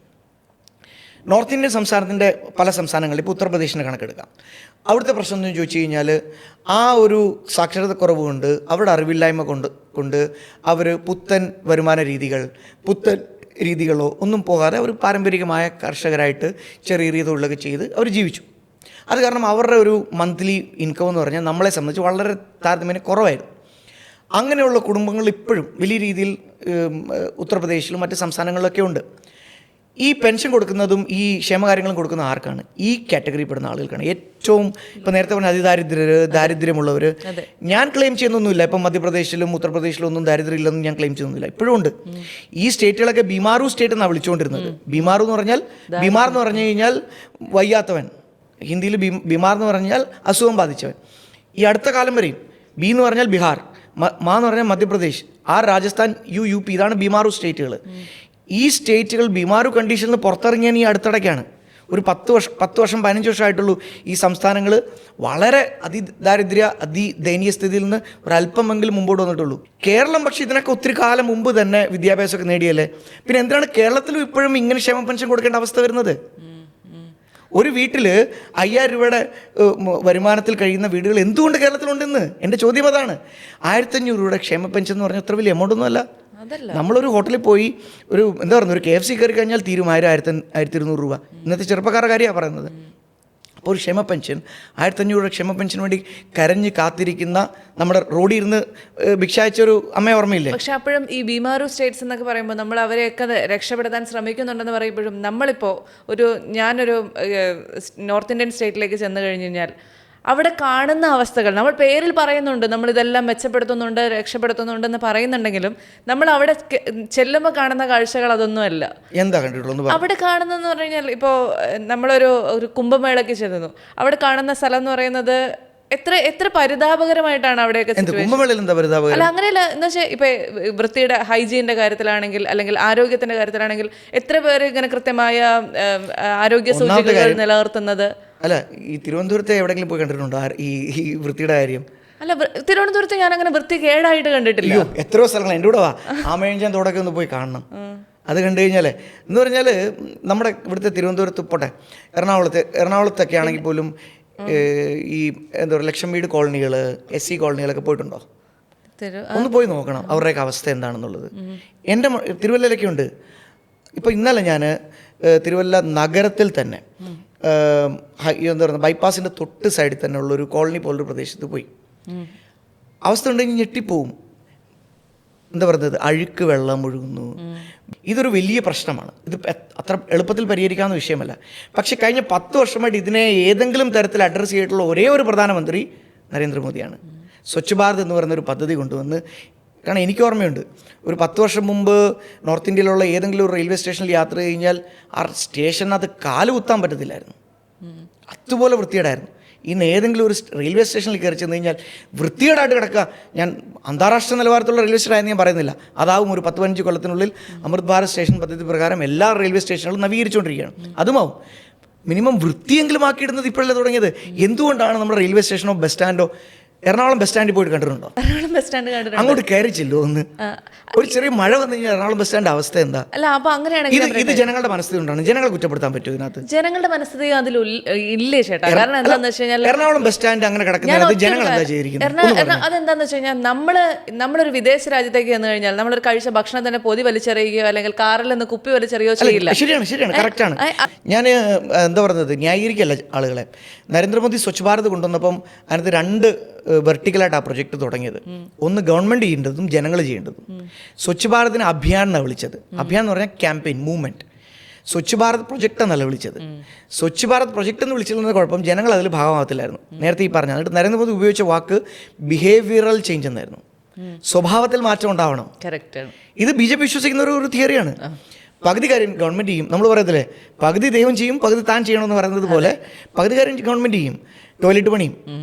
നോർത്ത് ഇന്ത്യൻ സംസ്ഥാനത്തിൻ്റെ പല സംസ്ഥാനങ്ങളിൽ ഇപ്പോൾ ഉത്തർപ്രദേശിൻ്റെ കണക്കെടുക്കാം. അവിടുത്തെ പ്രശ്നം എന്ന് ചോദിച്ചു കഴിഞ്ഞാൽ ആ ഒരു സാക്ഷരതക്കുറവ് കൊണ്ട് അവരുടെ അറിവില്ലായ്മ കൊണ്ട് അവർ പുത്തൻ വരുമാന രീതികൾ പുത്തൻ രീതികളോ ഒന്നും പോകാതെ അവർ പാരമ്പര്യമായ കർഷകരായിട്ട് ചെറിയ ചെറിയ തൊഴിലൊക്കെ ചെയ്ത് അവർ ജീവിച്ചു. അത് കാരണം അവരുടെ ഒരു മന്ത്ലി ഇൻകം എന്ന് പറഞ്ഞാൽ നമ്മളെ സംബന്ധിച്ച് വളരെ താരതമ്യേന കുറവായിരുന്നു. അങ്ങനെയുള്ള കുടുംബങ്ങൾ ഇപ്പോഴും വലിയ രീതിയിൽ ഉത്തർപ്രദേശിലും മറ്റ് സംസ്ഥാനങ്ങളിലൊക്കെ ഉണ്ട്. ഈ പെൻഷൻ കൊടുക്കുന്നതും ഈ ക്ഷേമകാര്യങ്ങളും കൊടുക്കുന്ന ആർക്കാണ്? ഈ കാറ്റഗറിപ്പെടുന്ന ആളുകൾക്കാണ്. ഏറ്റവും ഇപ്പോൾ നേരത്തെ പറഞ്ഞ ദാരിദ്ര്യമുള്ളവർ. ഞാൻ ക്ലെയിം ചെയ്യുന്നൊന്നുമില്ല, ഇപ്പം മധ്യപ്രദേശിലും ഉത്തർപ്രദേശിലും ഒന്നും ദാരിദ്ര്യം ഇല്ലെന്നും ഞാൻ ക്ലെയിം ചെയ്യുന്നില്ല. ഇപ്പോഴും ഉണ്ട്. ഈ സ്റ്റേറ്റുകളൊക്കെ ബിമാറു സ്റ്റേറ്റ് എന്നാണ് വിളിച്ചുകൊണ്ടിരുന്നത്. ബിമാറു എന്ന് പറഞ്ഞാൽ, ബിമാർ എന്ന് പറഞ്ഞു കഴിഞ്ഞാൽ വയ്യാത്തവൻ, ഹിന്ദിയിൽ ബിമാർ എന്ന് പറഞ്ഞാൽ അസുഖം ബാധിച്ചവൻ. ഈ അടുത്ത കാലം വരെയും ബി എന്ന് പറഞ്ഞാൽ ബീഹാർ, മാ എന്ന് പറഞ്ഞാൽ Madhya Pradesh, R Rajasthan, U P, ഇതാണ് ബിമാറു സ്റ്റേറ്റുകൾ. ഈ സ്റ്റേറ്റുകൾ ബിമാറു കണ്ടീഷനിൽ നിന്ന് പുറത്തിറങ്ങിയാൽ ഈ അടുത്തിടയ്ക്കാണ്. ഒരു 10 വർഷം 15 വർഷമായിട്ടുള്ളൂ ഈ സംസ്ഥാനങ്ങൾ വളരെ അതിദയനീയ സ്ഥിതിയിൽ നിന്ന് ഒരല്പമെങ്കിലും മുമ്പോട്ട് വന്നിട്ടുള്ളൂ. കേരളം പക്ഷേ ഇതിനൊക്കെ ഒത്തിരി കാലം മുമ്പ് തന്നെ വിദ്യാഭ്യാസമൊക്കെ നേടിയല്ലേ. പിന്നെ എന്തിനാണ് കേരളത്തിലും ഇപ്പോഴും ഇങ്ങനെ ക്ഷേമ പെൻഷൻ കൊടുക്കേണ്ട അവസ്ഥ വരുന്നത്? ഒരു വീട്ടിൽ 5000 രൂപയുടെ വരുമാനത്തിൽ കഴിയുന്ന വീടുകൾ എന്തുകൊണ്ട് കേരളത്തിലുണ്ടെന്ന് എൻ്റെ ചോദ്യം അതാണ്. 1500 രൂപയുടെ ക്ഷേമ പെൻഷൻ എന്ന് പറഞ്ഞാൽ അത്ര വലിയ എമൗണ്ടൊന്നുമല്ല. നമ്മളൊരു ഹോട്ടലിൽ പോയി ഒരു എന്താ പറയുന്നത്, ഒരു KFC കയറി കഴിഞ്ഞാൽ തീരും 1000-1200 രൂപ. ഇന്നത്തെ ചെറുപ്പക്കാരുടെ കാര്യമാണ് പറയുന്നത്. അപ്പോൾ ഒരു ക്ഷേമ പെൻഷൻ 1500 രൂപയുടെ ക്ഷേമ പെൻഷന് വേണ്ടി കരഞ്ഞ് കാത്തിരിക്കുന്ന നമ്മുടെ റോഡിൽ ഇരുന്ന് ഭിക്ഷ അയച്ചൊരു അമ്മയെ ഓർമ്മയില്ലേ? പക്ഷെ അപ്പോഴും ഈ ബീമാറു സ്റ്റേറ്റ്സ് എന്നൊക്കെ പറയുമ്പോൾ നമ്മൾ അവരെയൊക്കെ രക്ഷപ്പെടുത്താൻ ശ്രമിക്കുന്നുണ്ടെന്ന് പറയുമ്പോഴും നമ്മളിപ്പോൾ ഞാനൊരു നോർത്ത് ഇന്ത്യൻ സ്റ്റേറ്റിലേക്ക് ചെന്ന് കഴിഞ്ഞ് കഴിഞ്ഞാൽ അവിടെ കാണുന്ന അവസ്ഥകൾ നമ്മൾ പേരിൽ പറയുന്നുണ്ട്, നമ്മളിതെല്ലാം മെച്ചപ്പെടുത്തുന്നുണ്ട്, രക്ഷപ്പെടുത്തുന്നുണ്ടെന്ന് പറയുന്നുണ്ടെങ്കിലും നമ്മൾ അവിടെ ചെല്ലുമ്പോൾ കാണുന്ന കാഴ്ചകൾ അതൊന്നുമല്ല. എന്താ കണ്ടിട്ടുള്ളത് അവിടെ കാണുന്നതെന്ന് പറഞ്ഞു കഴിഞ്ഞാൽ ഇപ്പോൾ നമ്മളൊരു കുംഭമേളയ്ക്ക് ചെല്ലുന്നു, അവിടെ കാണുന്ന സ്ഥലം എന്ന് പറയുന്നത് എത്ര പരിതാപകരമായിട്ടാണ് അവിടെയൊക്കെ. അല്ല അങ്ങനെയല്ല എന്ന് വെച്ചാൽ ഇപ്പൊ വൃത്തിയുടെ ഹൈജീന്റെ കാര്യത്തിലാണെങ്കിൽ അല്ലെങ്കിൽ ആരോഗ്യത്തിന്റെ കാര്യത്തിലാണെങ്കിൽ എത്ര പേര് ഇങ്ങനെ കൃത്യമായ ആരോഗ്യ സൂചികകൾ നിലനിർത്തുന്നത്. അല്ല, ഈ തിരുവനന്തപുരത്തെ എവിടെയെങ്കിലും പോയി കണ്ടിട്ടുണ്ടോ ഈ വൃത്തിയുടെ കാര്യം? അല്ല, തിരുവനന്തപുരത്ത് ഞാൻ അങ്ങനെ വൃത്തി കേടായിട്ട് കണ്ടിട്ടില്ല. എത്രയോ സ്ഥലങ്ങൾ എൻ്റെ കൂടെ വാ, ആമേഴഞ്ചാൻ തോടൊക്കെ ഒന്ന് പോയി കാണണം. അത് കണ്ടു കഴിഞ്ഞാൽ എന്ന് പറഞ്ഞാൽ നമ്മുടെ ഇവിടുത്തെ തിരുവനന്തപുരത്ത് പോട്ടെ, എറണാകുളത്തൊക്കെ ആണെങ്കിൽ പോലും ഈ എന്താ പറയുക ലക്ഷം വീട് കോളനികൾ, SC കോളനികളൊക്കെ പോയിട്ടുണ്ടോ? ഒന്ന് പോയി നോക്കണം അവരുടെയൊക്കെ അവസ്ഥ എന്താണെന്നുള്ളത്. എൻ്റെ തിരുവല്ലയിലൊക്കെ ഉണ്ട്. ഇപ്പോൾ ഇന്നലെ ഞാൻ തിരുവല്ല നഗരത്തിൽ തന്നെ എന്താ പറയുക ബൈപ്പാസിൻ്റെ തൊട്ട് സൈഡിൽ തന്നെ ഉള്ളൊരു കോളനി പോലൊരു പ്രദേശത്ത് പോയി. അവസ്ഥ ഉണ്ടെങ്കിൽ ഞെട്ടിപ്പോവും. എന്താ പറയുന്നത്, അഴുക്ക് വെള്ളം ഒഴുകുന്നു. ഇതൊരു വലിയ പ്രശ്നമാണ്. ഇത് അത്ര എളുപ്പത്തിൽ പരിഹരിക്കാവുന്ന വിഷയമല്ല. പക്ഷേ കഴിഞ്ഞ 10 വർഷമായിട്ട് ഇതിനെ ഏതെങ്കിലും തരത്തിൽ അഡ്രസ്സ് ചെയ്തിട്ടുള്ള ഒരേ ഒരു പ്രധാനമന്ത്രി നരേന്ദ്രമോദിയാണ്. സ്വച്ഛ് ഭാരത് എന്ന് പറയുന്ന ഒരു പദ്ധതി കൊണ്ടുവന്ന്, കാരണം എനിക്ക് ഓർമ്മയുണ്ട് ഒരു 10 വർഷം മുമ്പ് നോർത്ത് ഇന്ത്യയിലുള്ള ഏതെങ്കിലും ഒരു റെയിൽവേ സ്റ്റേഷനിൽ യാത്ര കഴിഞ്ഞാൽ ആ സ്റ്റേഷനകത്ത് കാല് കുത്താൻ പറ്റത്തില്ലായിരുന്നു. അതുപോലെ വൃത്തികേടായിരുന്നു. ഇന്ന് ഏതെങ്കിലും ഒരു റെയിൽവേ സ്റ്റേഷനിൽ കയറി ചെന്ന് കഴിഞ്ഞാൽ വൃത്തികേടായിട്ട് കിടക്കുക. ഞാൻ അന്താരാഷ്ട്ര നിലവാരത്തിലുള്ള റെയിൽവേ സ്റ്റേഷനായെന്ന് ഞാൻ പറയുന്നില്ല. അതാവും ഒരു 10-15 കൊല്ലത്തിനുള്ളിൽ അമൃത് ഭാരത് സ്റ്റേഷൻ പദ്ധതി പ്രകാരം എല്ലാ റെയിൽവേ സ്റ്റേഷനുകളും നവീകരിച്ചുകൊണ്ടിരിക്കുകയാണ്. അതുമാവും. മിനിമം വൃത്തിയെങ്കിലും ആക്കിയിടുന്നത് ഇപ്പോഴല്ലേ തുടങ്ങിയത്. എന്തുകൊണ്ടാണ് നമ്മുടെ റെയിൽവേ സ്റ്റേഷനോ ബസ് സ്റ്റാൻഡോ, എറണാകുളം ബസ് സ്റ്റാൻഡിൽ പോയിട്ട് കണ്ടിട്ടുണ്ടോ? എറണാകുളം ബസ് സ്റ്റാൻഡ് കണ്ടിട്ടുണ്ട്. അങ്ങോട്ട് കയറി ചെല്ലോ ഒന്ന്. ഒരു ചെറിയ മഴ വന്നു കഴിഞ്ഞാൽ എറണാകുളം ബസ് സ്റ്റാൻഡ് അവസ്ഥ എന്താ? അല്ല, അപ്പൊ അങ്ങനെയാണെങ്കിൽ ഇത് ജനങ്ങളുടെ മനസ്ഥിതി കൊണ്ടാണ്. ജനങ്ങളെ കുറ്റപ്പെടുത്താൻ പറ്റും ഇതിനകത്ത്? ജനങ്ങളുടെ മനസ്ഥിതി അതിൽ ഇല്ലേ ചേട്ടാ? കാരണം എന്താന്ന് വെച്ച് കഴിഞ്ഞാൽ എറണാകുളം ബസ് സ്റ്റാൻഡ് അങ്ങനെ കിടക്കുന്നത് ജനങ്ങൾ എന്താ ചെയ്തിരിക്കുന്നത്? അതെന്താന്ന് വെച്ച് കഴിഞ്ഞാൽ നമ്മളൊരു വിദേശ രാജ്യത്തേക്ക് ചെന്ന് കഴിഞ്ഞാൽ നമ്മളൊരു കഴിച്ച ഭക്ഷണത്തിന്റെ പൊതി വലിച്ചെറിയുകയോ അല്ലെങ്കിൽ കാറിൽ നിന്ന് കുപ്പി വലിച്ചെറിയോ ചെയ്യില്ല. ശരിയാണ്, കറക്റ്റാണ്. ഞാൻ എന്താ പറയുന്നത്, ന്യായീകരിക്കല്ല ആളുകളെ. നരേന്ദ്രമോദി സ്വച്ഛ് ഭാരത് കൊണ്ടുവന്നപ്പം അതിനകത്ത് 2 വെർട്ടിക്കലായിട്ട് ആ പ്രൊജക്ട് തുടങ്ങിയത്. ഒന്ന് ഗവൺമെൻറ് ചെയ്യേണ്ടതും ജനങ്ങൾ ചെയ്യേണ്ടതും. സ്വച്ഛ് ഭാരതിന് അഭിയാൻ എന്നാണ് വിളിച്ചത്. അഭിയാൻ എന്ന് പറഞ്ഞാൽ campaign, movement. Swachh Bharat project എന്നല്ല വിളിച്ചത്. സ്വച്ഛ് ഭാരത് പ്രൊജക്റ്റ് എന്ന് വിളിച്ചിരുന്നത് കുഴപ്പം ജനങ്ങൾ അതിൽ ഭാഗമാകത്തില്ലായിരുന്നു. നേരത്തെ ഈ പറഞ്ഞ എന്നിട്ട് നരേന്ദ്രമോദി ഉപയോഗിച്ച വാക്ക് ബിഹേവിയറൽ ചേഞ്ച് എന്നായിരുന്നു. സ്വഭാവത്തിൽ മാറ്റം ഉണ്ടാവണം. ഇത് BJP വിശ്വസിക്കുന്ന ഒരു തിയറിയാണ്. പകുതി കാര്യം ഗവൺമെൻറ് ചെയ്യും. നമ്മൾ പറയത്തില്ലേ, പകുതി ദൈവം ചെയ്യും പകുതി താൻ ചെയ്യണമെന്ന് പറയുന്നത് പോലെ പകുതി കാര്യം ഗവൺമെൻറ് ചെയ്യും. ടോയ്ലറ്റ് പണിയും,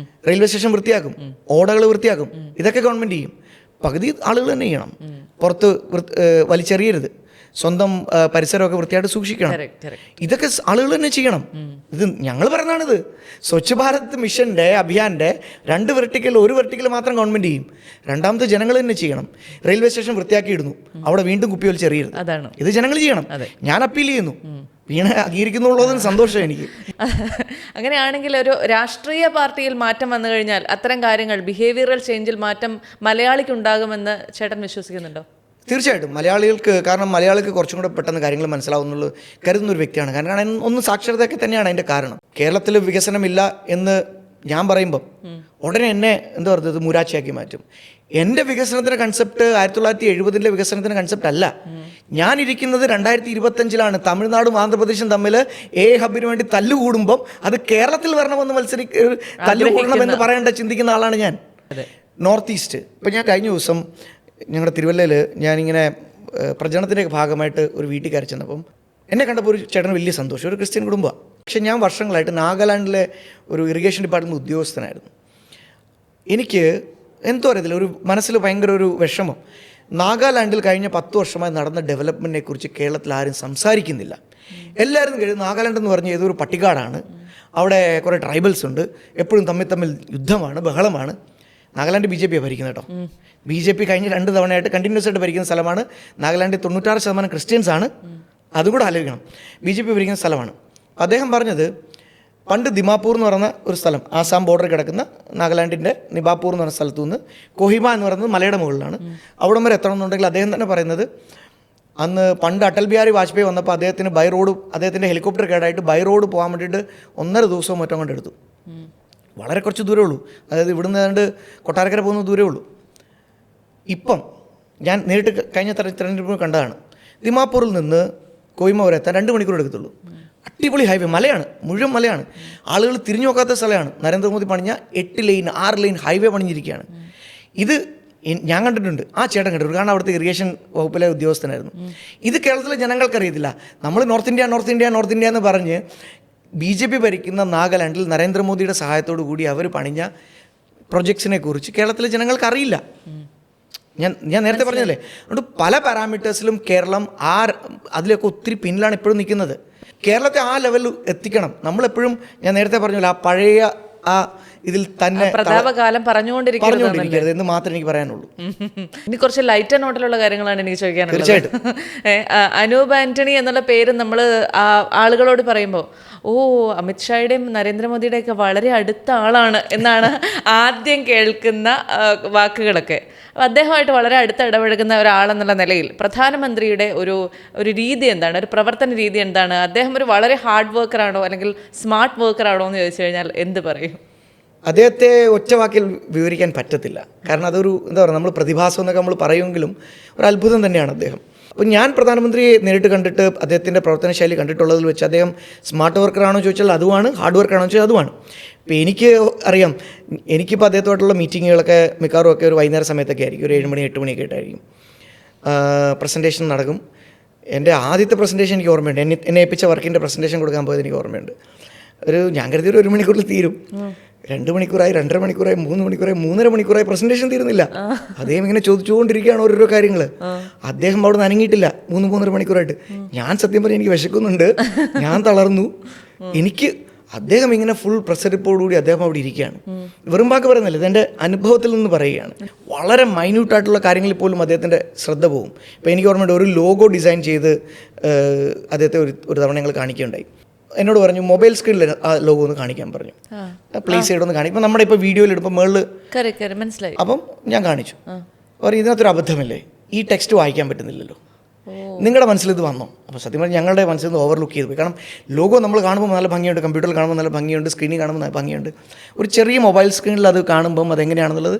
റെയിൽവേ സ്റ്റേഷൻ വൃത്തിയാക്കും, ഓടകൾ വൃത്തിയാക്കും, ഇതൊക്കെ ഗവൺമെൻറ് ചെയ്യും. പകുതി ആളുകൾ തന്നെ ചെയ്യണം. പുറത്ത് വലിച്ചെറിയരുത്, സ്വന്തം പരിസരമൊക്കെ വൃത്തിയായിട്ട് സൂക്ഷിക്കണം. ഇതൊക്കെ ആളുകൾ തന്നെ ചെയ്യണം. ഇത് ഞങ്ങൾ പറയുന്നതാണിത്. സ്വച്ഛ് ഭാരത് മിഷൻ്റെ അഭിയാൻ്റെ 2 വെർട്ടിക്കൽ, 1 വെർട്ടിക്കൽ മാത്രം ഗവൺമെൻറ് ചെയ്യും, രണ്ടാമത്തെ ജനങ്ങൾ തന്നെ ചെയ്യണം. റെയിൽവേ സ്റ്റേഷൻ വൃത്തിയാക്കി ഇടുന്നു, അവിടെ വീണ്ടും കുപ്പി വലിച്ചെറിയരുത്. ഇത് ജനങ്ങൾ ചെയ്യണം. ഞാൻ അപ്പീൽ ചെയ്യുന്നു. വീണ അംഗീകരിക്കുന്നുള്ളതിന് സന്തോഷം എനിക്ക്. അങ്ങനെയാണെങ്കിൽ ഒരു രാഷ്ട്രീയ പാർട്ടിയിൽ മാറ്റം വന്നു കഴിഞ്ഞാൽ അത്തരം കാര്യങ്ങൾ ബിഹേവിയറൽ ചേഞ്ചിൽ മാറ്റം മലയാളിക്ക് ഉണ്ടാകുമെന്ന് ചേട്ടൻ വിശ്വസിക്കുന്നുണ്ടോ? തീർച്ചയായിട്ടും മലയാളികൾക്ക്, കാരണം മലയാളികൾക്ക് കുറച്ചും കൂടെ പെട്ടെന്ന് കാര്യങ്ങൾ മനസ്സിലാവുന്നുള്ളൂ കരുതുന്ന ഒരു വ്യക്തിയാണ്. കാരണം ഒന്ന് സാക്ഷരതയൊക്കെ തന്നെയാണ് അതിൻ്റെ കാരണം. കേരളത്തിൽ വികസനമില്ല എന്ന് ഞാൻ പറയുമ്പം ഉടനെ എന്നെ എന്താ പറയുന്നത് മൂരാച്ചിയാക്കി മാറ്റും. എൻ്റെ വികസനത്തിൻ്റെ കൺസെപ്റ്റ് 1970 വികസനത്തിൻ്റെ കൺസെപ്റ്റ് അല്ല. ഞാനിരിക്കുന്നത് 2025 തമിഴ്നാടും ആന്ധ്രാപ്രദേശും തമ്മിൽ ഹബിന് വേണ്ടി തല്ലുകൂടുമ്പം അത് കേരളത്തിൽ വരണമെന്ന് തല്ലുകൂടണമെന്ന് പറയേണ്ട ചിന്തിക്കുന്ന ആളാണ് ഞാൻ. നോർത്ത് ഈസ്റ്റ് ഇപ്പം ഞാൻ കഴിഞ്ഞ ദിവസം ഞങ്ങളുടെ തിരുവല്ലയിൽ ഞാനിങ്ങനെ പ്രചരണത്തിൻ്റെ ഭാഗമായിട്ട് ഒരു വീട്ടിൽ കയറി ചെന്നപ്പം എന്നെ കണ്ടപ്പോൾ ഒരു ചേട്ടന് വലിയ സന്തോഷം. ഒരു ക്രിസ്ത്യൻ കുടുംബമാണ്. പക്ഷെ ഞാൻ വർഷങ്ങളായിട്ട് നാഗാലാൻഡിലെ ഒരു ഇറിഗേഷൻ ഡിപ്പാർട്ട്മെൻറ്റ് ഉദ്യോഗസ്ഥനായിരുന്നു. എനിക്ക് എന്തോ അറിയത്തില്ല, ഒരു മനസ്സിൽ ഭയങ്കര ഒരു വിഷമം. നാഗാലാൻഡിൽ കഴിഞ്ഞ 10 വർഷമായി നടന്ന ഡെവലപ്മെൻറ്റിനെ കുറിച്ച് കേരളത്തിൽ ആരും സംസാരിക്കുന്നില്ല. എല്ലാവരും കഴിയും നാഗാലാൻഡ് എന്ന് പറഞ്ഞാൽ ഏതൊരു പട്ടികാടാണ്, അവിടെ കുറേ ട്രൈബൽസ് ഉണ്ട്, എപ്പോഴും തമ്മിൽ യുദ്ധമാണ്, ബഹളമാണ്. നാഗാലാൻഡ് BJP ഭരിക്കുന്നത് കേട്ടോ. BJP കഴിഞ്ഞ 2 തവണയായിട്ട് കണ്ടിന്യൂസ് ആയിട്ട് ഭരിക്കുന്ന സ്ഥലമാണ്. നാഗാലാൻഡിൽ 96% ക്രിസ്ത്യൻസ് ആണ്. അതുകൂടെ ആലോചിക്കണം. BJP ഭരിക്കുന്ന സ്ഥലമാണ്. അദ്ദേഹം പറഞ്ഞത് പണ്ട് ദിമാപൂർ എന്ന് പറയുന്ന ഒരു സ്ഥലം, ആസാം ബോർഡർ കിടക്കുന്ന നാഗാലാൻഡിൻ്റെ നിബാപൂർ എന്ന് പറയുന്ന സ്ഥലത്തു നിന്ന് കൊഹിമ എന്ന് പറയുന്നത് മലയുടെ മുകളിലാണ്, അവിടം വരെ എത്തണമെന്നുണ്ടെങ്കിൽ അദ്ദേഹം തന്നെ പറയുന്നത് അന്ന് പണ്ട് അടൽ ബിഹാരി വാജ്പേയി വന്നപ്പോൾ അദ്ദേഹത്തിന് ബൈ റോഡ്, അദ്ദേഹത്തിൻ്റെ ഹെലികോപ്റ്റർ കേടായിട്ട് ബൈ റോഡ് പോകാൻ വേണ്ടിയിട്ട് 1.5 ദിവസവും മറ്റോ കൊണ്ട് എടുത്തു. വളരെ കുറച്ച് ദൂരമേ ഉള്ളൂ, അതായത് ഇവിടുന്ന് ഏതാണ്ട് കൊട്ടാരക്കര പോകുന്ന ദൂരമേ ഉള്ളൂ. ഇപ്പം ഞാൻ നേരിട്ട് കഴിഞ്ഞ തെരഞ്ഞെടുപ്പ് കണ്ടതാണ്, ദിമാപൂരിൽ നിന്ന് കൊഹിമ വരെ എത്താൻ 2 മണിക്കൂർ എടുക്കത്തുള്ളൂ. അടിപൊളി ഹൈവേ, മലയാണ്, മുഴുവൻ മലയാണ്, ആളുകൾ തിരിഞ്ഞു നോക്കാത്ത സ്ഥലമാണ്. നരേന്ദ്രമോദി പണിഞ്ഞ 8 ലൈൻ 6 ലൈൻ ഹൈവേ പണിഞ്ഞിരിക്കുകയാണ്. ഇത് ഞാൻ കണ്ടിട്ടുണ്ട്, ആ ചേട്ടൻ കണ്ടിട്ടുണ്ട്, കാരണം അവിടുത്തെ ഇറിഗേഷൻ വകുപ്പിലെ ഉദ്യോഗസ്ഥനായിരുന്നു. ഇത് കേരളത്തിലെ ജനങ്ങൾക്കറിയത്തില്ല. നമ്മൾ നോർത്ത് ഇന്ത്യ എന്ന് പറഞ്ഞ് BJP ഭരിക്കുന്ന നാഗാലാൻഡിൽ നരേന്ദ്രമോദിയുടെ സഹായത്തോടു കൂടി അവർ പണിഞ്ഞ പ്രൊജക്ട്സിനെ കുറിച്ച് കേരളത്തിലെ ജനങ്ങൾക്ക് അറിയില്ല. ഞാൻ നേരത്തെ പറഞ്ഞല്ലേ, അതുകൊണ്ട് പല പാരാമീറ്റേഴ്സിലും കേരളം അതിലൊക്കെ ഒത്തിരി പിന്നിലാണ് ഇപ്പോഴും നിൽക്കുന്നത്. കേരളത്തെ ആ ലെവലിൽ എത്തിക്കണം. നമ്മളെപ്പോഴും ഞാൻ നേരത്തെ പറഞ്ഞല്ലോ ആ പഴയ ആ ഇതിൽ തന്നെ പ്രതാപകാലം പറഞ്ഞുകൊണ്ടിരിക്കരുത് എന്ന് മാത്രമേ എനിക്ക് പറയാനുള്ളൂ. ഇനി കുറച്ച് ലൈറ്റ് നോട്ടിലുള്ള കാര്യങ്ങളാണ് എനിക്ക് ചോദിക്കാനുള്ളത്. തീർച്ചയായിട്ടും. അനൂപ് ആന്റണി എന്നുള്ള പേര് നമ്മൾ ആളുകളോട് പറയുമ്പോൾ അമിത്ഷായുടെയും നരേന്ദ്രമോദിയുടെയൊക്കെ വളരെ അടുത്ത ആളാണ് എന്നാണ് ആദ്യം കേൾക്കുന്ന വാക്കുകളൊക്കെ. അദ്ദേഹമായിട്ട് വളരെ അടുത്ത് ഇടപഴകുന്ന ഒരാളെന്നുള്ള നിലയിൽ പ്രധാനമന്ത്രിയുടെ ഒരു രീതി എന്താണ്, ഒരു പ്രവർത്തന രീതി എന്താണ്? അദ്ദേഹം ഒരു വളരെ ഹാർഡ് വർക്കറാണോ അല്ലെങ്കിൽ സ്മാർട്ട് വർക്കറാണോ എന്ന് ചോദിച്ചു കഴിഞ്ഞാൽ എന്ത് പറയും? അദ്ദേഹത്തെ ഒറ്റവാക്കിൽ വിവരിക്കാൻ പറ്റത്തില്ല. കാരണം അതൊരു എന്താ പറയുക, നമ്മൾ പ്രതിഭാസം എന്നൊക്കെ നമ്മൾ പറയുമെങ്കിലും ഒരു അത്ഭുതം തന്നെയാണ് അദ്ദേഹം. അപ്പോൾ ഞാൻ പ്രധാനമന്ത്രിയെ നേരിട്ട് കണ്ടിട്ട് അദ്ദേഹത്തിൻ്റെ പ്രവർത്തന ശൈലി കണ്ടിട്ടുള്ളതിൽ വെച്ച് അദ്ദേഹം സ്മാർട്ട് വർക്കറാണോ ചോദിച്ചാൽ അതുമാണ്, ഹാർഡ് വർക്കറാണോ ചോദിച്ചാൽ അതുമാണ്. ഇപ്പോൾ എനിക്ക് അറിയാം, എനിക്കിപ്പോൾ അദ്ദേഹത്തോട്ടുള്ള മീറ്റിങ്ങുകളൊക്കെ മിക്കവാറും ഒക്കെ ഒരു വൈകുന്നേര സമയത്തൊക്കെ ആയിരിക്കും, ഒരു 7 മണി 8 മണിയൊക്കെ ആയിട്ടായിരിക്കും. പ്രസൻറ്റേഷൻ നടക്കും. എൻ്റെ ആദ്യത്തെ പ്രസൻറ്റേഷൻ എനിക്ക് ഓർമ്മയുണ്ട്. എന്നെ ഏൽപ്പിച്ച വർക്കിൻ്റെ പ്രസൻറ്റേഷൻ കൊടുക്കാൻ പോയത് എനിക്ക് ഓർമ്മയുണ്ട്. ഞാൻ കരുതി ഒരു 1 മണിക്കൂറിൽ തീരും. 2 മണിക്കൂറായി, 2.5 മണിക്കൂറായി, 3 മണിക്കൂറായി, 3.5 മണിക്കൂറായി, പ്രസൻറ്റേഷൻ തീരുന്നില്ല. അദ്ദേഹം ഇങ്ങനെ ചോദിച്ചുകൊണ്ടിരിക്കുകയാണ് ഓരോരോ കാര്യങ്ങൾ. അദ്ദേഹം അവിടെ നിന്ന് അനങ്ങിയിട്ടില്ല 3-3.5 മണിക്കൂറായിട്ട്. ഞാൻ സത്യം പറഞ്ഞാൽ എനിക്ക് വിശക്കുന്നുണ്ട്, ഞാൻ തളർന്നു. എനിക്ക് അദ്ദേഹം ഇങ്ങനെ ഫുൾ പ്രസരിപ്പോടുകൂടി അദ്ദേഹം അവിടെ ഇരിക്കുകയാണ്. വെറും വാക്ക് പറയുന്നില്ല, ഇതെൻ്റെ അനുഭവത്തിൽ നിന്ന് പറയുകയാണ്. വളരെ മൈന്യൂട്ടായിട്ടുള്ള കാര്യങ്ങളിൽ പോലും അദ്ദേഹത്തിൻ്റെ ശ്രദ്ധ പോകും. ഇപ്പോൾ എനിക്ക് ഓർമ്മയുണ്ട്, ഒരു ലോഗോ ഡിസൈൻ ചെയ്ത് അദ്ദേഹത്തെ ഒരു തവണ ഞങ്ങൾ കാണിക്കുകയുണ്ടായി. എന്നോട് പറഞ്ഞു മൊബൈൽ സ്ക്രീനിൽ ആ ലോഗോ ഒന്ന് കാണിക്കാൻ പറഞ്ഞു, പ്ലേസ് ചെയ്തൊന്ന് കാണിക്കും. ഇപ്പം നമ്മുടെ ഇപ്പോൾ വീഡിയോയിൽ എടുപ്പോൾ മേളിൽ മനസ്സിലായി. അപ്പം ഞാൻ കാണിച്ചു, പറയും ഇതിനകത്തൊരു അബദ്ധമല്ലേ, ഈ ടെക്സ്റ്റ് വായിക്കാൻ പറ്റുന്നില്ലല്ലോ, നിങ്ങളുടെ മനസ്സിൽ ഇത് വന്നോ? അപ്പോൾ സത്യം പറഞ്ഞാൽ ഞങ്ങളുടെ മനസ്സിൽ നിന്ന് ഓവർലുക്ക് ചെയ്തു പോയി. കാരണം ലോഗോ നമ്മൾ കാണുമ്പോൾ നല്ല ഭംഗിയുണ്ട്, കമ്പ്യൂട്ടറിൽ കാണുമ്പോൾ നല്ല ഭംഗിയുണ്ട്, സ്ക്രീനിൽ കാണുമ്പോൾ നല്ല ഭംഗിയുണ്ട്. ഒരു ചെറിയ മൊബൈൽ സ്ക്രീനിൽ അത് കാണുമ്പം അതെങ്ങനെയാണെന്നുള്ളത്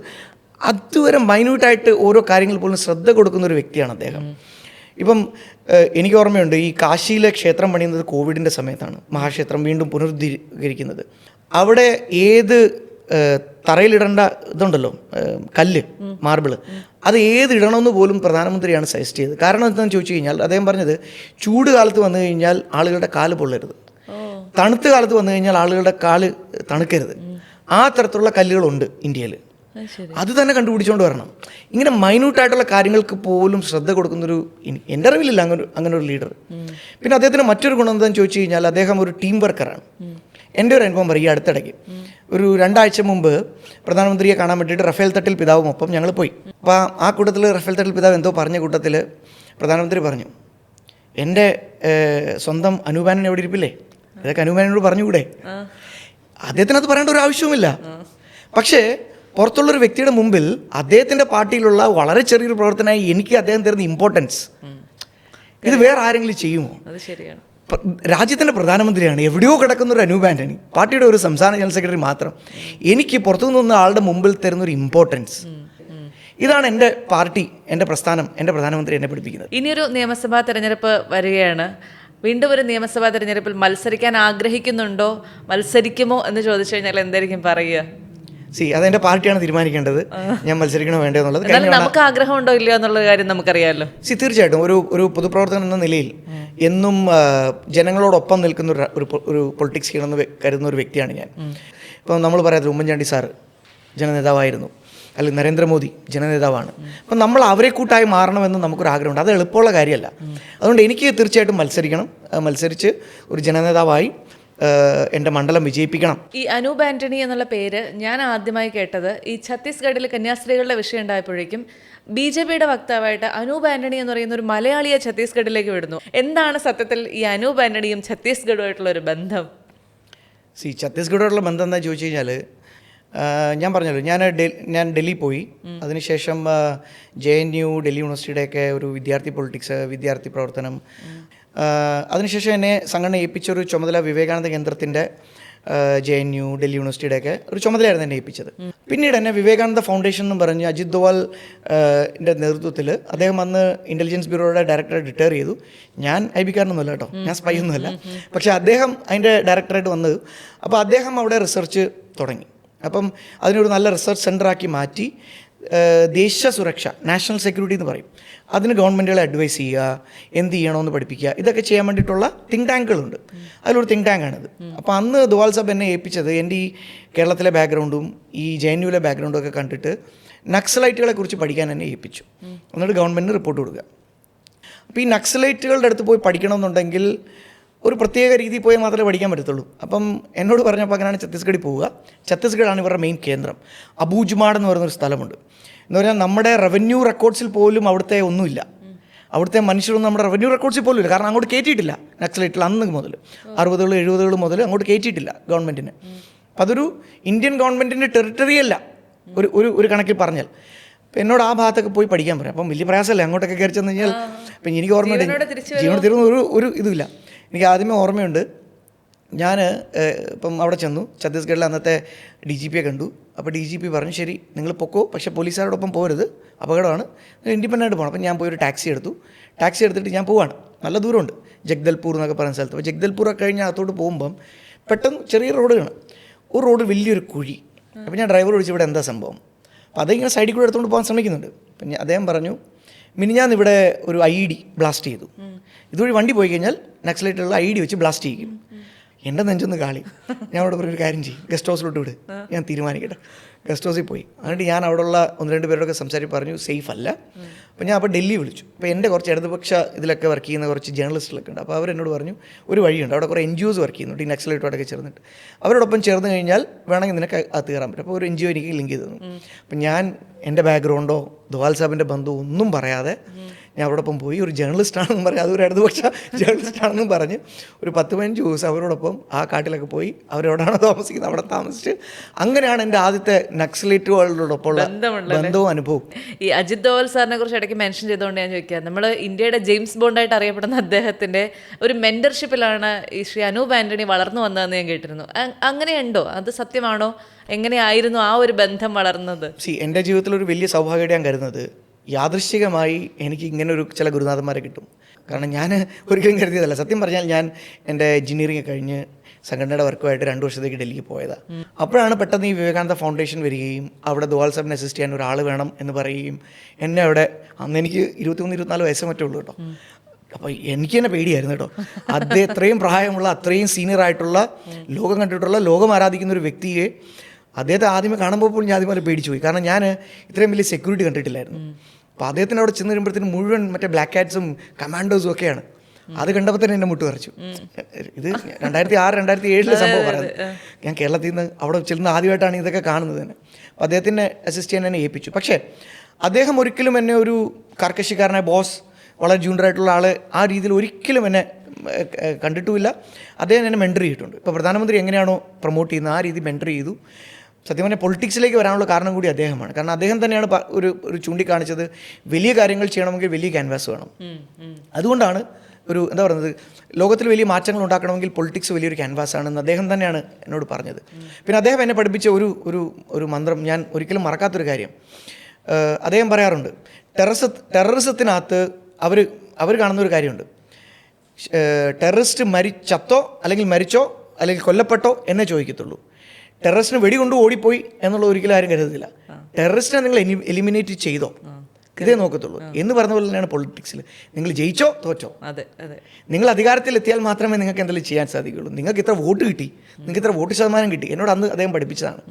അതുവരെ മൈന്യൂട്ടായിട്ട് ഓരോ കാര്യങ്ങൾ പോലും ശ്രദ്ധ കൊടുക്കുന്ന ഒരു വ്യക്തിയാണ് അദ്ദേഹം. ഇപ്പം എനിക്ക് ഓർമ്മയുണ്ട്, ഈ കാശിയിലെ ക്ഷേത്രം പണിയുന്നത് കോവിഡിൻ്റെ സമയത്താണ്, മഹാക്ഷേത്രം വീണ്ടും പുനരുദ്ധീകരിക്കുന്നത്. അവിടെ ഏത് തറയിലിടേണ്ട ഇതുണ്ടല്ലോ, കല്ല്, മാർബിള്, അത് ഏതിടണമെന്ന് പോലും പ്രധാനമന്ത്രിയാണ് സജസ്റ്റ് ചെയ്തത്. കാരണം എന്താണെന്ന് ചോദിച്ചു കഴിഞ്ഞാൽ അദ്ദേഹം പറഞ്ഞത് ചൂട് കാലത്ത് വന്നു കഴിഞ്ഞാൽ ആളുകളുടെ കാല് പൊള്ളരുത്, തണുത്ത കാലത്ത് വന്നു കഴിഞ്ഞാൽ ആളുകളുടെ കാല് തണുക്കരുത്. ആ തരത്തിലുള്ള കല്ലുകളുണ്ട് ഇന്ത്യയിൽ, അത് തന്നെ കണ്ടുപിടിച്ചുകൊണ്ട് വരണം. ഇങ്ങനെ മൈന്യൂട്ടായിട്ടുള്ള കാര്യങ്ങൾക്ക് പോലും ശ്രദ്ധ കൊടുക്കുന്നൊരു, എൻ്റെ അറിവിലില്ല അങ്ങനെ ഒരു ലീഡർ. പിന്നെ അദ്ദേഹത്തിന് മറ്റൊരു ഗുണം എന്താണെന്ന് ചോദിച്ചു കഴിഞ്ഞാൽ അദ്ദേഹം ഒരു ടീം വർക്കറാണ്. എൻ്റെ ഒരു അനുഭവം പറയും, ഈ അടുത്തിടയ്ക്ക് ഒരു 2 ആഴ്ച മുമ്പ് പ്രധാനമന്ത്രിയെ കാണാൻ വേണ്ടിയിട്ട് റഫേൽ തട്ടിൽ പിതാവുമൊപ്പം ഞങ്ങൾ പോയി. അപ്പോൾ ആ കൂട്ടത്തിൽ റഫേൽ തട്ടിൽ പിതാവ് എന്തോ പറഞ്ഞ കൂട്ടത്തിൽ പ്രധാനമന്ത്രി പറഞ്ഞു, എൻ്റെ സ്വന്തം അനൂപാനൻ എവിടെ ഇരിപ്പില്ലേ, ഇതൊക്കെ അനൂപാനോട് പറഞ്ഞുകൂടെ? അദ്ദേഹത്തിനത് പറയേണ്ട ഒരു ആവശ്യവുമില്ല. പക്ഷേ പുറത്തുള്ളൊരു വ്യക്തിയുടെ മുമ്പിൽ അദ്ദേഹത്തിൻ്റെ പാർട്ടിയിലുള്ള വളരെ ചെറിയൊരു പ്രവർത്തനമായി എനിക്ക് അദ്ദേഹം തരുന്ന ഇമ്പോർട്ടൻസ് ഇത് വേറെ ആരെങ്കിലും ചെയ്യുമോ? അത് ശരിയാണ്. രാജ്യത്തിൻ്റെ പ്രധാനമന്ത്രിയാണ്, എവിടെയോ കിടക്കുന്ന ഒരു അനൂപ് ആൻ്റണി, പാർട്ടിയുടെ ഒരു സംസ്ഥാന ജനറൽ സെക്രട്ടറി മാത്രം. എനിക്ക് പുറത്തു നിന്ന ആളുടെ മുമ്പിൽ തരുന്നൊരു ഇമ്പോർട്ടൻസ്, ഇതാണ് എൻ്റെ പാർട്ടി, എൻ്റെ പ്രസ്ഥാനം, എൻ്റെ പ്രധാനമന്ത്രി എന്നെ പഠിപ്പിക്കുന്നത്. ഇനിയൊരു നിയമസഭാ തെരഞ്ഞെടുപ്പ് വരികയാണ്. വീണ്ടും ഒരു നിയമസഭാ തെരഞ്ഞെടുപ്പിൽ മത്സരിക്കാൻ ആഗ്രഹിക്കുന്നുണ്ടോ, മത്സരിക്കുമോ എന്ന് ചോദിച്ചു കഴിഞ്ഞാൽ എന്തായിരിക്കും പറയുക? അതെൻ്റെ പാർട്ടിയാണ് തീരുമാനിക്കേണ്ടത് ഞാൻ മത്സരിക്കണോ വേണ്ടോ എന്നുള്ളത്. നമുക്ക് ആഗ്രഹമുണ്ടോ ഇല്ലയോ എന്നുള്ള കാര്യം നമുക്കറിയാമല്ലോ. തീർച്ചയായിട്ടും ഒരു പൊതുപ്രവർത്തകൻ എന്ന നിലയിൽ എന്നും ജനങ്ങളോടൊപ്പം നിൽക്കുന്ന ഒരു പൊളിറ്റിക്സ് കരുതുന്ന ഒരു വ്യക്തിയാണ് ഞാൻ. ഇപ്പം നമ്മൾ പറയാത്ത ഉമ്മൻചാണ്ടി സാറ് ജനനേതാവായിരുന്നു, അല്ലെങ്കിൽ നരേന്ദ്രമോദി ജനനേതാവാണ്. അപ്പം നമ്മൾ അവരെ കൂട്ടായി മാറണമെന്ന് നമുക്കൊരാഗ്രഹമുണ്ട്. അത് എളുപ്പമുള്ള കാര്യമല്ല. അതുകൊണ്ട് എനിക്ക് തീർച്ചയായിട്ടും മത്സരിച്ച് ഒരു ജനനേതാവായി എൻ്റെ മണ്ഡലം വിജയിപ്പിക്കണം. ഈ അനൂപ് ആൻ്റണി എന്നുള്ള പേര് ഞാൻ ആദ്യമായി കേട്ടത് ഈ ഛത്തീസ്ഗഡിൽ കന്യാസ്ത്രീകളുടെ വിഷയം ഉണ്ടായപ്പോഴേക്കും BJPയുടെ വക്താവായിട്ട് അനൂപ് ആൻ്റണി എന്ന് പറയുന്ന ഒരു മലയാളിയെ ഛത്തീസ്ഗഡിലേക്ക് വിടുന്നു. എന്താണ് സത്യത്തിൽ ഈ അനൂപ് ആൻ്റണിയും ഛത്തീസ്ഗഡുമായിട്ടുള്ള ഒരു ബന്ധം? ഛത്തീസ്ഗഡുമായിട്ടുള്ള ബന്ധം എന്താ ചോദിച്ചു കഴിഞ്ഞാൽ, ഞാൻ പറഞ്ഞല്ലോ, ഞാൻ ഡൽഹി പോയി. അതിനുശേഷം JNU, ഡൽഹി യൂണിവേഴ്സിറ്റിയുടെയൊക്കെ ഒരു വിദ്യാർത്ഥി പ്രവർത്തനം, അതിനുശേഷം എന്നെ സംഘടന ഏൽപ്പിച്ചൊരു ചുമതല വിവേകാനന്ദ കേന്ദ്രത്തിൻ്റെ JNU, ഡൽഹി യൂണിവേഴ്സിറ്റിയുടെയൊക്കെ ഒരു ചുമതലയായിരുന്നു എന്നെ ഏൽപ്പിച്ചത്. പിന്നീട് എന്നെ വിവേകാനന്ദ ഫൗണ്ടേഷൻ എന്ന് പറഞ്ഞ് അജിത് ദോവൽ നേതൃത്വത്തിൽ അദ്ദേഹം അന്ന് ഇൻ്റലിജൻസ് ബ്യൂറോയുടെ ഡയറക്ടറെ റിട്ടയർ ചെയ്തു. ഞാൻ IB-കാരനൊന്നുമല്ല കേട്ടോ, ഞാൻ സ്പൈ ഒന്നുമല്ല. പക്ഷേ അദ്ദേഹം അതിൻ്റെ ഡയറക്ടറായിട്ട് വന്നത്. അപ്പോൾ അദ്ദേഹം അവിടെ റിസർച്ച് തുടങ്ങി. അപ്പം അതിനൊരു നല്ല റിസർച്ച് സെൻ്ററാക്കി മാറ്റി. ദേശീയ സുരക്ഷ, നാഷണൽ സെക്യൂരിറ്റി എന്ന് പറയും, അതിന് ഗവൺമെൻറ്റുകളെ അഡ്വൈസ് ചെയ്യുക, എന്ത് ചെയ്യണമെന്ന് പഠിപ്പിക്കുക, ഇതൊക്കെ ചെയ്യാൻ വേണ്ടിയിട്ടുള്ള തിങ്ക് ടാങ്കുകളുണ്ട്. അതിലൊരു തിങ്ക് ടാങ്കാണിത്. അപ്പോൾ അന്ന് ദോവൽ സാബ് എന്നെ ഏൽപ്പിച്ചത് എൻ്റെ ഈ കേരളത്തിലെ ബാക്ക്ഗ്രൗണ്ടും ഈ JNUവിലെ ബാക്ക്ഗ്രൗണ്ടും ഒക്കെ കണ്ടിട്ട് നക്സലൈറ്റുകളെ കുറിച്ച് പഠിക്കാൻ എന്നെ ഏൽപ്പിച്ചു. എന്നിട്ട് ഗവൺമെൻറ്റിന് റിപ്പോർട്ട് കൊടുക്കുക. അപ്പോൾ ഈ നക്സലൈറ്റുകളുടെ അടുത്ത് പോയി പഠിക്കണമെന്നുണ്ടെങ്കിൽ ഒരു പ്രത്യേക രീതിയിൽ പോയാൽ മാത്രമേ പഠിക്കാൻ പറ്റത്തുള്ളൂ. അപ്പം എന്നോട് പറഞ്ഞപ്പോൾ അങ്ങനെയാണ് ഛത്തീസ്ഗഡിൽ പോവുക. ഛത്തീസ്ഗഡാണ് ഇവരുടെ മെയിൻ കേന്ദ്രം. അബൂജ്മാഡ് എന്ന് പറയുന്നൊരു സ്ഥലമുണ്ട്. എന്ന് പറഞ്ഞാൽ നമ്മുടെ റവന്യൂ റെക്കോർഡ്സിൽ പോലും അവിടുത്തെ ഒന്നുമില്ല. അവിടുത്തെ മനുഷ്യരൊന്നും നമ്മുടെ റവന്യൂ റെക്കോർഡ്സിൽ പോലും ഇല്ല. കാരണം അങ്ങോട്ട് കയറ്റിയിട്ടില്ല നക്സലൈറ്റിൽ അന്ന് മുതൽ, 60-കൾ 70-കൾ മുതൽ അങ്ങോട്ട് കയറ്റിയിട്ടില്ല ഗവൺമെൻറ്റിന്. അപ്പം അതൊരു ഇന്ത്യൻ ഗവൺമെൻറ്റിൻ്റെ ടെറിട്ടറി അല്ല ഒരു കണക്കിൽ പറഞ്ഞാൽ. അപ്പം എന്നോട് ആ ഭാഗത്തൊക്കെ പോയി പഠിക്കാൻ പറയാം. അപ്പം വലിയ പ്രയാസമല്ലേ അങ്ങോട്ടൊക്കെ കയറി ചെന്ന് കഴിഞ്ഞാൽ. അപ്പം എനിക്ക് ഓർമ്മയുണ്ട്, ജീവൻ തീർന്ന ഒരു ഇതുമില്ല. എനിക്ക് ആദ്യമേ ഓർമ്മയുണ്ട്, ഞാൻ ഇപ്പം അവിടെ ചെന്നു. ഛത്തീസ്ഗഡിൽ അന്നത്തെ DGPയെ കണ്ടു. അപ്പോൾ DGP പറഞ്ഞു, ശരി നിങ്ങൾ പൊക്കോ, പക്ഷേ പോലീസുകാരോടൊപ്പം പോരുത്, അപകടമാണ്, ഇൻഡിപെൻഡൻ്റ് പോകണം. അപ്പം ഞാൻ പോയി ഒരു ടാക്സി എടുത്തിട്ട് ഞാൻ പോവാണ്. നല്ല ദൂരമുണ്ട്, ജഗ്ദൽപൂർ എന്നൊക്കെ പറയുന്ന സ്ഥലത്ത്. അപ്പോൾ ജഗ്ദൽപൂർ ഒക്കെ കഴിഞ്ഞ് അകത്തോട്ട് പോകുമ്പം പെട്ടെന്ന് ചെറിയ റോഡാണ്, ഒരു റോഡ് വലിയൊരു കുഴി. അപ്പോൾ ഞാൻ ഡ്രൈവർ വിളിച്ച് ഇവിടെ എന്താ സംഭവം. അപ്പോൾ അതിങ്ങനെ സൈഡിൽ കൂടെ എടുത്തുകൊണ്ട് പോകാൻ ശ്രമിക്കുന്നുണ്ട്. അപ്പം അദ്ദേഹം പറഞ്ഞു, മിനിഞ്ഞാന്ന് ഇവിടെ ഒരു IED ബ്ലാസ്റ്റ് ചെയ്തു, ഇതുവഴി വണ്ടി പോയി കഴിഞ്ഞാൽ നക്സലൈറ്റുള്ള IED വെച്ച് ബ്ലാസ്റ്റ് ചെയ്യും. എൻ്റെ നെഞ്ചൊന്ന് കാളി. ഞാൻ അവിടെ പറഞ്ഞൊരു കാര്യം ചെയ്യും, ഗസ്റ്റ് ഹൗസിലോട്ട് വിട്, ഞാൻ തീരുമാനിക്കട്ടെ. ഗസ്റ്റ് ഹൗസിൽ പോയി. എന്നിട്ട് ഞാൻ അവിടെയുള്ള 1-2 പേരോടൊക്കെ സംസാരിച്ച് പറഞ്ഞു സേഫ് അല്ല. അപ്പോൾ ഞാൻ ഡൽഹി വിളിച്ചു. അപ്പോൾ എൻ്റെ കുറച്ച് ഇടതുപക്ഷ ഇതിലൊക്കെ വർക്ക് ചെയ്യുന്ന കുറച്ച് ജേർണലിസ്റ്റുകളൊക്കെ ഉണ്ട്. അപ്പോൾ അവരെന്നോട് പറഞ്ഞു ഒരു വഴിയുണ്ട്, അവിടെ കുറേ NGOs വർക്ക് ചെയ്യുന്നുണ്ട് ഈ നക്സലൈറ്റോടൊക്കെ ചേർന്നിട്ട്, അവരോടൊപ്പം ചേർന്ന് കഴിഞ്ഞാൽ വേണമെങ്കിൽ നിനക്ക് അത് കയറാൻ പറ്റും. അപ്പോൾ ഒരു NGO എനിക്ക് ലിങ്ക് ചെയ്ത് തന്നു. അപ്പം ഞാൻ എൻ്റെ ബാക്ക്ഗ്രൗണ്ടോ ദോവൽ സാബിൻ്റെ ബന്ധമോ ഒന്നും പറയാതെ ഞാൻ അവരോടൊപ്പം പോയി. ഒരു ജേർണലിസ്റ്റാണെന്നും പറഞ്ഞ്, അതൊരു ഇടതുപക്ഷ ജേർണലിസ്റ്റാണെന്നും പറഞ്ഞ് ഒരു 10-15 ദിവസം അവരോടൊപ്പം ആ കാട്ടിലൊക്കെ പോയി, അവരെവിടെയാണോ താമസിക്കുന്നത് അവിടെ താമസിച്ച്, അങ്ങനെയാണ് എൻ്റെ ആദ്യത്തെ നക്സലൈറ്റുകളോടൊപ്പമുള്ള ബന്ധവും അനുഭവം. ഈ അജിത് ദോവൽ സാറിനെ കുറിച്ച് ഇടയ്ക്ക് മെൻഷൻ ചെയ്തുകൊണ്ട് ഞാൻ ചോദിക്കുക, നമ്മൾ ഇന്ത്യയുടെ ജെയിംസ് ബോണ്ടായിട്ട് അറിയപ്പെടുന്ന അദ്ദേഹത്തിൻ്റെ ഒരു മെൻറ്റർഷിപ്പിലാണ് ഈ ശ്രീ അനൂപ് ആൻ്റണി വളർന്നു വന്നതെന്ന് ഞാൻ കേട്ടിരുന്നു. അങ്ങനെയുണ്ടോ? അത് സത്യമാണോ? എങ്ങനെയായിരുന്നു ആ ഒരു ബന്ധം വളർന്നത്? എൻ്റെ ജീവിതത്തിലൊരു വലിയ സൗഭാഗ്യമായിട്ട് ഞാൻ കരുതുന്നത്, യാദൃശ്ചികമായി എനിക്ക് ഇങ്ങനെ ഒരു ചില ഗുരുനാഥന്മാരെ കിട്ടും. കാരണം ഞാൻ ഒരിക്കലും കരുതിയതല്ല. സത്യം പറഞ്ഞാൽ ഞാൻ എൻ്റെ എഞ്ചിനീയറിംഗ് കഴിഞ്ഞ് സംഘടനയുടെ വർക്കുമായിട്ട് 2 വർഷത്തേക്ക് ഡൽഹിക്ക് പോയതാണ്. അപ്പോഴാണ് പെട്ടെന്ന് ഈ വിവേകാനന്ദ ഫൗണ്ടേഷൻ വരികയും അവിടെ ദോവൽ സാബിനെ അസിസ്റ്റ് ചെയ്യാൻ ഒരാൾ വേണം എന്ന് പറയുകയും എന്നെ അവിടെ, അന്ന് എനിക്ക് 23-24 വയസ്സേ മറ്റേ ഉള്ളൂ കേട്ടോ. അപ്പോൾ എനിക്ക് തന്നെ പേടിയായിരുന്നു കേട്ടോ. ഇത്രയും പ്രായമുള്ള, അത്രയും സീനിയറായിട്ടുള്ള, ലോകം കണ്ടിട്ടുള്ള, ലോകം ആരാധിക്കുന്ന ഒരു വ്യക്തിയെ അദ്ദേഹത്തെ ആദ്യമേ കാണുമ്പോൾ പോലും ഞാൻ ആദ്യമേ പേടിച്ചു പോയി. കാരണം ഞാൻ ഇത്രയും വലിയ സെക്യൂരിറ്റി കണ്ടിട്ടില്ലായിരുന്നു. അപ്പോൾ അദ്ദേഹത്തിന് അവിടെ ചെന്ന് വരുമ്പോഴത്തേനും മുഴുവൻ മറ്റേ ബ്ലാക്ക് കാറ്റ്സും കമാൻഡോസും ഒക്കെയാണ്. അത് കണ്ടപ്പോൾ തന്നെ എന്നെ മുട്ട് പറിച്ചു. ഇത് 2006-2007 സംഭവം പറയുന്നത്. ഞാൻ കേരളത്തിൽ നിന്ന് അവിടെ ചെല്ലുന്ന ആദ്യമായിട്ടാണ് ഇതൊക്കെ കാണുന്നത് തന്നെ. അപ്പോൾ അദ്ദേഹത്തിനെ അസിസ്റ്റ് ചെയ്യാൻ എന്നെ ഏൽപ്പിച്ചു. പക്ഷേ അദ്ദേഹം ഒരിക്കലും എന്നെ ഒരു കർക്കശക്കാരനായ ബോസ് വളരെ ജൂനിയറായിട്ടുള്ള ആൾ ആ രീതിയിൽ ഒരിക്കലും എന്നെ കണ്ടിട്ടുമില്ല. അദ്ദേഹം എന്നെ മെൻറ്റർ ചെയ്തിട്ടുണ്ട്. ഇപ്പോൾ പ്രധാനമന്ത്രി എങ്ങനെയാണോ പ്രൊമോട്ട് ചെയ്യുന്നത് ആ രീതി മെൻറ്റർ ചെയ്തു. സത്യം പറഞ്ഞാൽ പൊളിറ്റിക്സിലേക്ക് വരാനുള്ള കാരണം കൂടി അദ്ദേഹമാണ്. കാരണം അദ്ദേഹം തന്നെയാണ് ഒരു ചൂണ്ടിക്കാണിച്ചത് വലിയ കാര്യങ്ങൾ ചെയ്യണമെങ്കിൽ വലിയ ക്യാൻവാസ് വേണം. അതുകൊണ്ടാണ് എന്താ പറയുന്നത്, ലോകത്തിൽ വലിയ മാറ്റങ്ങൾ ഉണ്ടാക്കണമെങ്കിൽ പൊളിറ്റിക്സ് വലിയൊരു ക്യാൻവാസാണെന്ന് അദ്ദേഹം തന്നെയാണ് എന്നോട് പറഞ്ഞത്. പിന്നെ അദ്ദേഹം എന്നെ പഠിപ്പിച്ച ഒരു മന്ത്രം ഞാൻ ഒരിക്കലും മറക്കാത്തൊരു കാര്യം, അദ്ദേഹം പറയാറുണ്ട്, ടെററിസത്തിനകത്ത് അവർ കാണുന്നൊരു കാര്യമുണ്ട്. ടെററിസ്റ്റ് മരിച്ചോ അല്ലെങ്കിൽ കൊല്ലപ്പെട്ടോ എന്നേ ചോദിക്കത്തുള്ളൂ. ടെററിസ്റ്റിന് വെടികൊണ്ട് ഓടിപ്പോയി എന്നുള്ള ഒരിക്കലും ആരും കരുതത്തില്ല. ടെററിസ്റ്റിനെ നിങ്ങൾ എലിമിനേറ്റ് ചെയ്തോ ഇതേ നോക്കത്തുള്ളൂ. എന്ന് പറഞ്ഞ പോലെ തന്നെയാണ് പൊളിറ്റിക്സിൽ. നിങ്ങൾ ജയിച്ചോ തോറ്റോ, നിങ്ങൾ അധികാരത്തിലെത്തിയാൽ മാത്രമേ നിങ്ങൾക്ക് എന്തെങ്കിലും ചെയ്യാൻ സാധിക്കുകയുള്ളൂ. നിങ്ങൾക്ക് ഇത്ര വോട്ട് കിട്ടി, നിങ്ങൾക്ക് ഇത്ര വോട്ട് ശതമാനം കിട്ടി. എന്നോട് അന്ന് അദ്ദേഹം പഠിപ്പിച്ചതാണ്.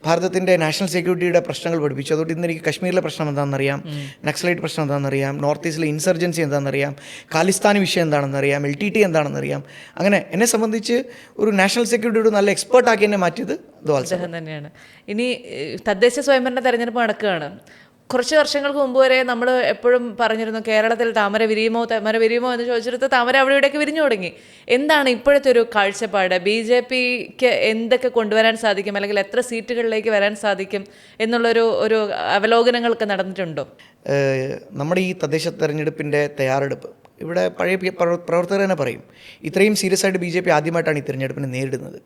ഭാരതത്തിൻ്റെ നാഷണൽ സെക്യൂരിറ്റിയുടെ പ്രശ്നങ്ങൾ പഠിപ്പിച്ചു. അതുകൊണ്ട് ഇന്ന് എനിക്ക് കശ്മീരിലെ പ്രശ്നം എന്താണെന്നറിയാം, നക്സലൈറ്റ് പ്രശ്നം എന്താണെന്നറിയാം, നോർത്ത് ഈസ്റ്റിലെ ഇൻസർജൻസി എന്താണെന്നറിയാം, ഖാലിസ്ഥാനി വിഷയം എന്താണെന്നറിയാം, LTT എന്താണെന്നറിയാം. അങ്ങനെ എന്നെ സംബന്ധിച്ച് ഒരു നാഷണൽ സെക്യൂരിറ്റിയുടെ നല്ല എക്സ്പേർട്ടാക്കി എന്നെ മാറ്റിയത് അദ്ദേഹം തന്നെയാണ്. ഇനി തദ്ദേശ സ്വയംഭരണ തെരഞ്ഞെടുപ്പ് നടക്കുകയാണ്. കുറച്ച് വർഷങ്ങൾക്ക് മുമ്പ് വരെ നമ്മൾ എപ്പോഴും പറഞ്ഞിരുന്നു കേരളത്തിൽ താമര വിരിയുമോ എന്ന് ചോദിച്ചിടത്ത് താമര അവിടെ ഇവിടെയൊക്കെ വിരിഞ്ഞു തുടങ്ങി. എന്താണ് ഇപ്പോഴത്തെ ഒരു കാഴ്ചപ്പാട്? BJPക്ക് എന്തൊക്കെ കൊണ്ടുവരാൻ സാധിക്കും, അല്ലെങ്കിൽ എത്ര സീറ്റുകളിലേക്ക് വരാൻ സാധിക്കും എന്നുള്ളൊരു അവലോകനങ്ങളൊക്കെ നടന്നിട്ടുണ്ടോ? നമ്മുടെ ഈ തദ്ദേശ തെരഞ്ഞെടുപ്പിൻ്റെ തയ്യാറെടുപ്പ് ഇവിടെ പഴയ പ്രവർത്തകർ തന്നെ പറയും, ഇത്രയും സീരിയസ് ആയിട്ട് BJP ആദ്യമായിട്ടാണ് ഈ തിരഞ്ഞെടുപ്പിനെ നേരിടുന്നത്.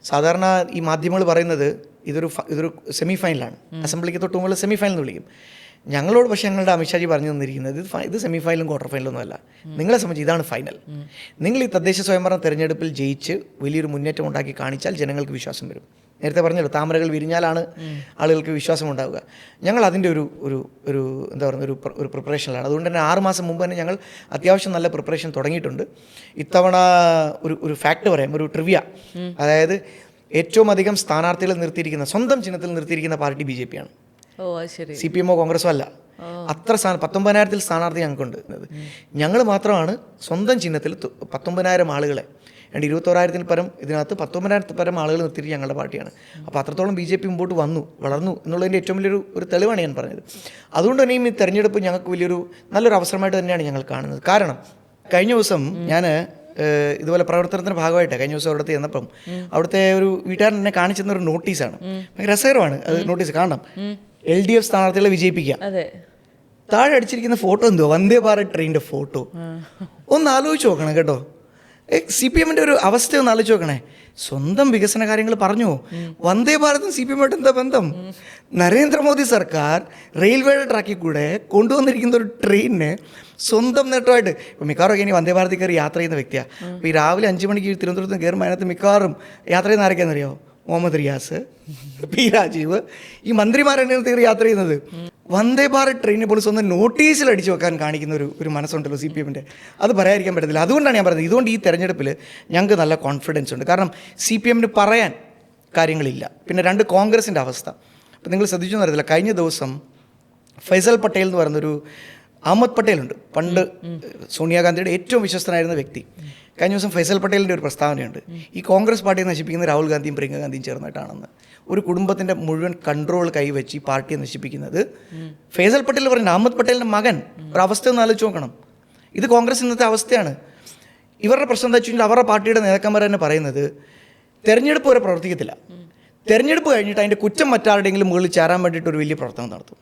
സാധാരണ ഈ മാധ്യമങ്ങൾ പറയുന്നത് ഇതൊരു സെമി ഫൈനലാണ്, അസംബ്ലിക്ക് തൊട്ട് മുമ്പ് സെമി ഫൈനൽ എന്ന് വിളിക്കും. ഞങ്ങളോട് പക്ഷേ ഞങ്ങളുടെ അമിത്ഷാജി പറഞ്ഞു തന്നിരിക്കുന്നത് ഇത് സെമി ഫൈനലും ക്വാർട്ടർ ഫൈനലൊന്നും അല്ല, നിങ്ങളെ സംബന്ധിച്ച് ഇതാണ് ഫൈനൽ. നിങ്ങൾ ഈ തദ്ദേശ സ്വയംഭരണ തെരഞ്ഞെടുപ്പിൽ ജയിച്ച് വലിയൊരു മുന്നേറ്റം ഉണ്ടാക്കി കാണിച്ചാൽ ജനങ്ങൾക്ക് വിശ്വാസം വരും. നേരത്തെ പറഞ്ഞല്ലോ, താമരകൾ വിരിഞ്ഞാലാണ് ആളുകൾക്ക് വിശ്വാസം ഉണ്ടാവുക. ഞങ്ങൾ അതിൻ്റെ ഒരു എന്താ പറയുക ഒരു പ്രിപ്പറേഷനിലാണ്. അതുകൊണ്ട് തന്നെ 6 മാസം മുമ്പ് തന്നെ ഞങ്ങൾ അത്യാവശ്യം നല്ല പ്രിപ്പറേഷൻ തുടങ്ങിയിട്ടുണ്ട്. ഇത്തവണ ഒരു ഫാക്ട് പറയാം, ഒരു ട്രിവിയ. അതായത് ഏറ്റവും അധികം സ്ഥാനാർത്ഥികളെ നിർത്തിയിരിക്കുന്ന, സ്വന്തം ചിഹ്നത്തിൽ നിർത്തിയിരിക്കുന്ന പാർട്ടി BJP ആണ്. CPM-ഓ കോൺഗ്രസോ അല്ല. അത്ര 19,000 സ്ഥാനാർത്ഥി ഞങ്ങൾക്കുണ്ട്. ഞങ്ങൾ മാത്രമാണ് സ്വന്തം ചിഹ്നത്തിൽ 19,000 ആളുകളെ, 21,000 പരം ഇതിനകത്ത് 19,000 പരം ആളുകൾ നിർത്തിയിട്ട് ഞങ്ങളുടെ പാർട്ടിയാണ്. അപ്പോൾ അത്രത്തോളം BJP മുമ്പോട്ട് വളർന്നു എന്നുള്ളതിൻ്റെ ഏറ്റവും വലിയൊരു തെളിവാണ് ഞാൻ പറഞ്ഞത്. അതുകൊണ്ട് തന്നെയും ഈ തെരഞ്ഞെടുപ്പ് ഞങ്ങൾക്ക് നല്ലൊരു അവസരമായിട്ട് തന്നെയാണ് ഞങ്ങൾ കാണുന്നത്. കാരണം കഴിഞ്ഞ ദിവസം ഞാൻ ഇതുപോലെ പ്രവർത്തനത്തിൻ്റെ ഭാഗമായിട്ട് കഴിഞ്ഞ ദിവസം അവിടുത്തെ ചെന്നപ്പം അവിടുത്തെ ഒരു വീട്ടുകാരൻ എന്നെ കാണിച്ചെന്ന ഒരു നോട്ടീസാണ്. ഭയങ്കര രസകരമാണ് അത് നോട്ടീസ് കാണാം. LDF സ്ഥാനാർത്ഥികളെ വിജയിപ്പിക്കുക. താഴെ അടിച്ചിരിക്കുന്ന ഫോട്ടോ എന്തോ വന്ദേ ഭാരത് ട്രെയിനിൻ്റെ ഫോട്ടോ. ഒന്ന് ആലോചിച്ച് നോക്കണം കേട്ടോ. CPM-ൻ്റെ ഒരു അവസ്ഥ ഒന്ന് ആലോചിച്ച് നോക്കണേ. സ്വന്തം വികസന കാര്യങ്ങൾ പറഞ്ഞു, വന്ദേ ഭാരതും CPM-ആയിട്ട് എന്താ ബന്ധം? നരേന്ദ്രമോദി സർക്കാർ റെയിൽവേയുടെ ട്രാക്കിൽ കൂടെ കൊണ്ടുവന്നിരിക്കുന്ന ഒരു ട്രെയിനിന് സ്വന്തം നേട്ടമായിട്ട് ഇപ്പോൾ മിക്കവാറും ഇനി വന്ദേ ഭാരതിൽ കയറി യാത്ര ചെയ്യുന്ന വ്യക്തിയാണ്. അപ്പോൾ ഈ രാവിലെ 5 മണിക്ക് തിരുവനന്തപുരത്ത് കയറുമ്പോൾ അതിനകത്ത് മിക്കവാറും യാത്ര ചെയ്യുന്ന ആരൊക്കെയാണെന്നറിയോ? മുഹമ്മദ് റിയാസ്, P. രാജീവ്, ഈ മന്ത്രിമാരാണ് കയറി യാത്ര ചെയ്യുന്നത്. വന്ദേ ഭാരത് ട്രെയിനെ പോലും സ്വന്തം നോട്ടീസിൽ അടിച്ചു വെക്കാൻ കാണിക്കുന്ന ഒരു മനസ്സുണ്ടല്ലോ CPM-ൻ്റെ. അത് പറയാതിരിക്കാൻ പറ്റത്തില്ല. അതുകൊണ്ടാണ് ഞാൻ പറയുന്നത്, ഇതുകൊണ്ട് ഈ തെരഞ്ഞെടുപ്പിൽ ഞങ്ങൾക്ക് നല്ല കോൺഫിഡൻസ് ഉണ്ട്. കാരണം CPM-ന് പറയാൻ കാര്യങ്ങളില്ല. പിന്നെ 2 കോൺഗ്രസിൻ്റെ അവസ്ഥ അപ്പോൾ നിങ്ങൾ ശ്രദ്ധിച്ചെന്ന് അറിയത്തില്ല. കഴിഞ്ഞ ദിവസം ഫൈസൽ പട്ടേൽ എന്ന് പറയുന്നൊരു അഹമ്മദ് പട്ടേലുണ്ട്, പണ്ട് സോണിയാഗാന്ധിയുടെ ഏറ്റവും വിശ്വസ്തനായിരുന്ന വ്യക്തി. കഴിഞ്ഞ ദിവസം ഫൈസൽ പട്ടേലിൻ്റെ ഒരു പ്രസ്താവനയുണ്ട്, ഈ കോൺഗ്രസ് പാർട്ടിയെ നശിപ്പിക്കുന്നത് രാഹുൽ ഗാന്ധിയും പ്രിയങ്ക ഗാന്ധിയും ചേർന്നിട്ടാണെന്ന്. ഒരു കുടുംബത്തിൻ്റെ മുഴുവൻ കൺട്രോൾ കൈവച്ച് ഈ പാർട്ടിയെ നശിപ്പിക്കുന്നത് ഫൈസൽ പട്ടേൽ പറയുന്നത്. അഹമ്മദ് പട്ടേലിൻ്റെ മകൻ ഒരു അവസ്ഥ ഒന്ന് ആലോചിച്ച് നോക്കണം. ഇത് കോൺഗ്രസ് ഇന്നത്തെ അവസ്ഥയാണ്. ഇവരുടെ പ്രശ്നം എന്താ വെച്ച് കഴിഞ്ഞാൽ അവരുടെ പാർട്ടിയുടെ നേതാക്കന്മാർ തന്നെ പറയുന്നത് തെരഞ്ഞെടുപ്പ് വരെ പ്രവർത്തിക്കത്തില്ല, തെരഞ്ഞെടുപ്പ് കഴിഞ്ഞിട്ട് അതിൻ്റെ കുറ്റം മറ്റാരുടെയെങ്കിലും മുകളിൽ ചേരാൻ വേണ്ടിയിട്ട് ഒരു വലിയ പ്രവർത്തനം നടത്തും.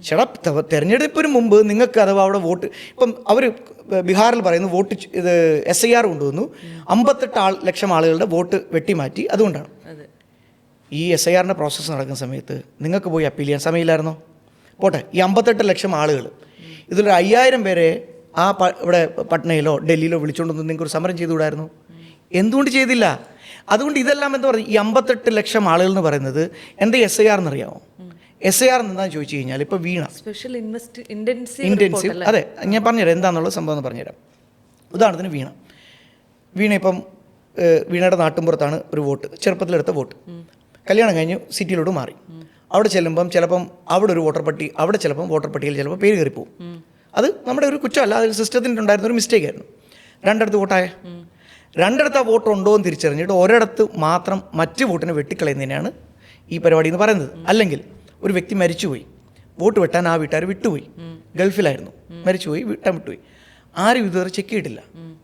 ചേട്ടാ, തെരഞ്ഞെടുപ്പിന് മുമ്പ് നിങ്ങൾക്ക് അഥവാ അവിടെ വോട്ട്, ഇപ്പം അവർ ബീഹാറിൽ പറയുന്നു വോട്ട് SIR കൊണ്ടുവന്നു, 58 ലക്ഷം ആളുകളുടെ വോട്ട് വെട്ടിമാറ്റി. അതുകൊണ്ടാണ് ഈ SIR-ൻ്റെ പ്രോസസ്സ് നടക്കുന്ന സമയത്ത് നിങ്ങൾക്ക് പോയി അപ്പീൽ ചെയ്യാൻ സമയമില്ലായിരുന്നോ? പോട്ടെ, ഈ 58 ലക്ഷം ആളുകൾ ഇതിലൊരു 5000 പേരെ ഇവിടെ പട്നയിലോ ഡൽഹിയിലോ വിളിച്ചുകൊണ്ടൊന്നും നിങ്ങൾക്ക് ഒരു സമരം ചെയ്തുകൂടായിരുന്നു? എന്തുകൊണ്ട് ചെയ്തില്ല? അതുകൊണ്ട് ഇതെല്ലാം എന്താ പറയുക, ഈ 58 ലക്ഷം ആളുകൾ എന്ന് പറയുന്നത് എന്താ SIR എന്നറിയാമോ? SIR എന്താണെന്ന് ചോദിച്ചു കഴിഞ്ഞാൽ ഇപ്പോൾ വീണ സ്പെഷ്യൽ ഇൻറ്റൻസീവ്, അതെ, ഞാൻ പറഞ്ഞുതരാം എന്താണെന്നുള്ള സംഭവം എന്ന് പറഞ്ഞുതരാം. ഉദാഹരണത്തിന് വീണ ഇപ്പം വീണയുടെ നാട്ടുമ്പുറത്താണ് ഒരു വോട്ട്, ചെറുപ്പത്തിലെടുത്ത വോട്ട്, കല്യാണം കഴിഞ്ഞ് സിറ്റിയിലോട്ട് മാറി. അവിടെ ചെല്ലുമ്പം ചിലപ്പം അവിടെ ഒരു അവിടെ ചിലപ്പം വോട്ടർ പട്ടികയിൽ ചിലപ്പോൾ പേര് കയറിപ്പോവും. അത് നമ്മുടെ ഒരു കുറ്റമല്ല, അതിൽ സിസ്റ്റത്തിൻ്റെ ഉണ്ടായിരുന്ന ഒരു മിസ്റ്റേക്ക് ആയിരുന്നു. 2 വോട്ടായ 2 വോട്ട് ഉണ്ടോ എന്ന് തിരിച്ചറിഞ്ഞിട്ട് ഒരിടത്ത് മാത്രം മറ്റ് വോട്ടിനെ വെട്ടിക്കളയുന്നതിനാണ് ഈ പരിപാടി എന്ന് പറയുന്നത്. അല്ലെങ്കിൽ ഒരു വ്യക്തി മരിച്ചുപോയി, വോട്ട് വെട്ടാൻ ആ വീട്ടുകാർ വിട്ടുപോയി, ഗൾഫിലായിരുന്നു, മരിച്ചുപോയി, വിട്ടുപോയി. ആരും ഇതുവരെ ചെക്ക് ചെയ്തിട്ടില്ല.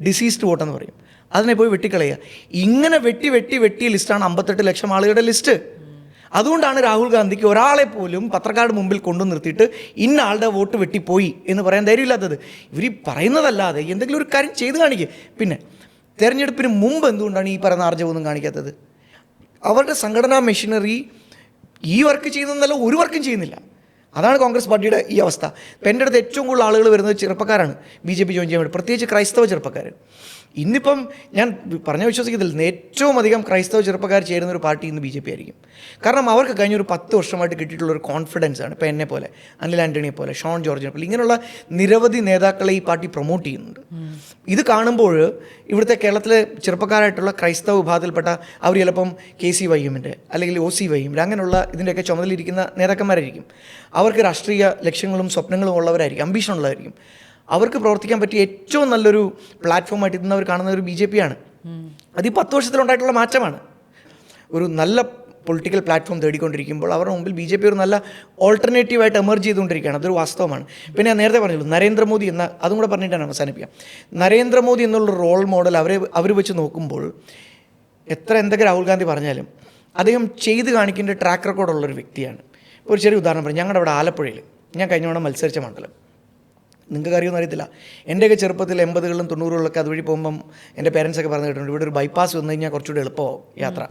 ഡിസീസ്ഡ് വോട്ടെന്ന് പറയും. അതിനെ പോയി വെട്ടിക്കളയുക. ഇങ്ങനെ വെട്ടിയ ലിസ്റ്റാണ് 58 ലക്ഷം ആളുകളുടെ ലിസ്റ്റ്. അതുകൊണ്ടാണ് രാഹുൽ ഗാന്ധിക്ക് ഒരാളെ പോലും പത്രക്കാരുടെ മുമ്പിൽ കൊണ്ടു നിർത്തിയിട്ട് ഇന്ന ആളുടെ വോട്ട് വെട്ടിപ്പോയി എന്ന് പറയാൻ ധൈര്യമില്ലാത്തത്. ഇവർ പറയുന്നതല്ലാതെ എന്തെങ്കിലും ഒരു കാര്യം ചെയ്ത് കാണിക്കുക. പിന്നെ തെരഞ്ഞെടുപ്പിന് മുമ്പ് എന്തുകൊണ്ടാണ് ഈ പറയുന്ന ആർജവമൊന്നും കാണിക്കാത്തത്? അവരുടെ സംഘടനാ മെഷീനറി ഈ വർക്ക് ചെയ്യുന്നതല്ല, ഒരു വർക്കും ചെയ്യുന്നില്ല. അതാണ് കോൺഗ്രസ് പാർട്ടിയുടെ ഈ അവസ്ഥ. ഇപ്പം എൻ്റെ അടുത്ത് ഏറ്റവും കൂടുതൽ ആളുകൾ വരുന്നത് ചെറുപ്പക്കാരാണ് BJP ജോയിൻ ചെയ്യാൻ വേണ്ടി, പ്രത്യേകിച്ച് ക്രൈസ്തവ ചെറുപ്പക്കാർ. ഇന്നിപ്പം ഞാൻ പറഞ്ഞ വിശ്വസിക്കുന്നില്ല, ഏറ്റവും അധികം ക്രൈസ്തവ ചെറുപ്പക്കാർ ചേരുന്ന ഒരു പാർട്ടി ഇന്ന് BJP ആയിരിക്കും. കാരണം അവർക്ക് കഴിഞ്ഞൊരു 10 വർഷമായിട്ട് കിട്ടിയിട്ടുള്ളൊരു കോൺഫിഡൻസ് ആണ്. ഇപ്പം എന്നെ പോലെ, അനിൽ ആൻ്റണിയെ പോലെ, ഷോൺ ജോർജിനെ പോലെ ഇങ്ങനെയുള്ള നിരവധി നേതാക്കളെ ഈ പാർട്ടി പ്രൊമോട്ട് ചെയ്യുന്നുണ്ട്. ഇത് കാണുമ്പോൾ ഇവിടുത്തെ കേരളത്തിലെ ചെറുപ്പക്കാരായിട്ടുള്ള ക്രൈസ്തവ വിഭാഗത്തിൽപ്പെട്ട അവർ ചിലപ്പം KCYM-ൻ്റെ അല്ലെങ്കിൽ OCYM-ൻ്റെ അങ്ങനെയുള്ള ഇതിൻ്റെയൊക്കെ ചുമതലയിരിക്കുന്ന നേതാക്കന്മാരായിരിക്കും. അവർക്ക് രാഷ്ട്രീയ ലക്ഷ്യങ്ങളും സ്വപ്നങ്ങളും ഉള്ളവരായിരിക്കും, അംബീഷൻ ഉള്ളവരായിരിക്കും. അവർക്ക് പ്രവർത്തിക്കാൻ പറ്റിയ ഏറ്റവും നല്ലൊരു പ്ലാറ്റ്ഫോമായിട്ട് ഇന്ന് അവർ കാണുന്ന ഒരു BJP ആണ്. അത് ഈ 10 വർഷത്തിലുണ്ടായിട്ടുള്ള മാറ്റമാണ്. ഒരു നല്ല പൊളിറ്റിക്കൽ പ്ലാറ്റ്ഫോം തേടിക്കൊണ്ടിരിക്കുമ്പോൾ അവരുടെ മുമ്പിൽ BJP ഒരു നല്ല ഓൾട്ടർനേറ്റീവായിട്ട് എമർജ് ചെയ്തുകൊണ്ടിരിക്കുകയാണ്. അതൊരു വാസ്തവമാണ്. പിന്നെ ഞാൻ നേരത്തെ പറഞ്ഞുള്ളൂ, നരേന്ദ്രമോദി എന്ന അതും കൂടെ പറഞ്ഞിട്ടാണ് അവസാനിപ്പിക്കാം. നരേന്ദ്രമോദി എന്നുള്ള റോൾ മോഡൽ അവർ വെച്ച് നോക്കുമ്പോൾ എന്തൊക്കെ രാഹുൽ ഗാന്ധി പറഞ്ഞാലും അദ്ദേഹം ചെയ്ത് കാണിക്കേണ്ട ട്രാക്ക് റെക്കോർഡുള്ളൊരു വ്യക്തിയാണ്. ഇപ്പോൾ ഒരു ചെറിയ ഉദാഹരണം പറയും. ഞങ്ങളുടെ അവിടെ ആലപ്പുഴയിൽ ഞാൻ കഴിഞ്ഞ തവണ മത്സരിച്ച മണ്ഡലം, നിങ്ങൾക്ക് അറിയുമെന്ന് അറിയത്തില്ല. എൻ്റെയൊക്കെ ചെറുപ്പത്തിൽ 80കളിലും 90കളിലൊക്കെ അതുവഴി പോകുമ്പം എൻ്റെ പേരൻസൊക്കെ പറഞ്ഞു കേട്ടിട്ടുണ്ട്, ഇവിടെ ഒരു ബൈപ്പാസ് വന്നു കഴിഞ്ഞാൽ കുറച്ചുകൂടി എളുപ്പമാവും യാത്ര.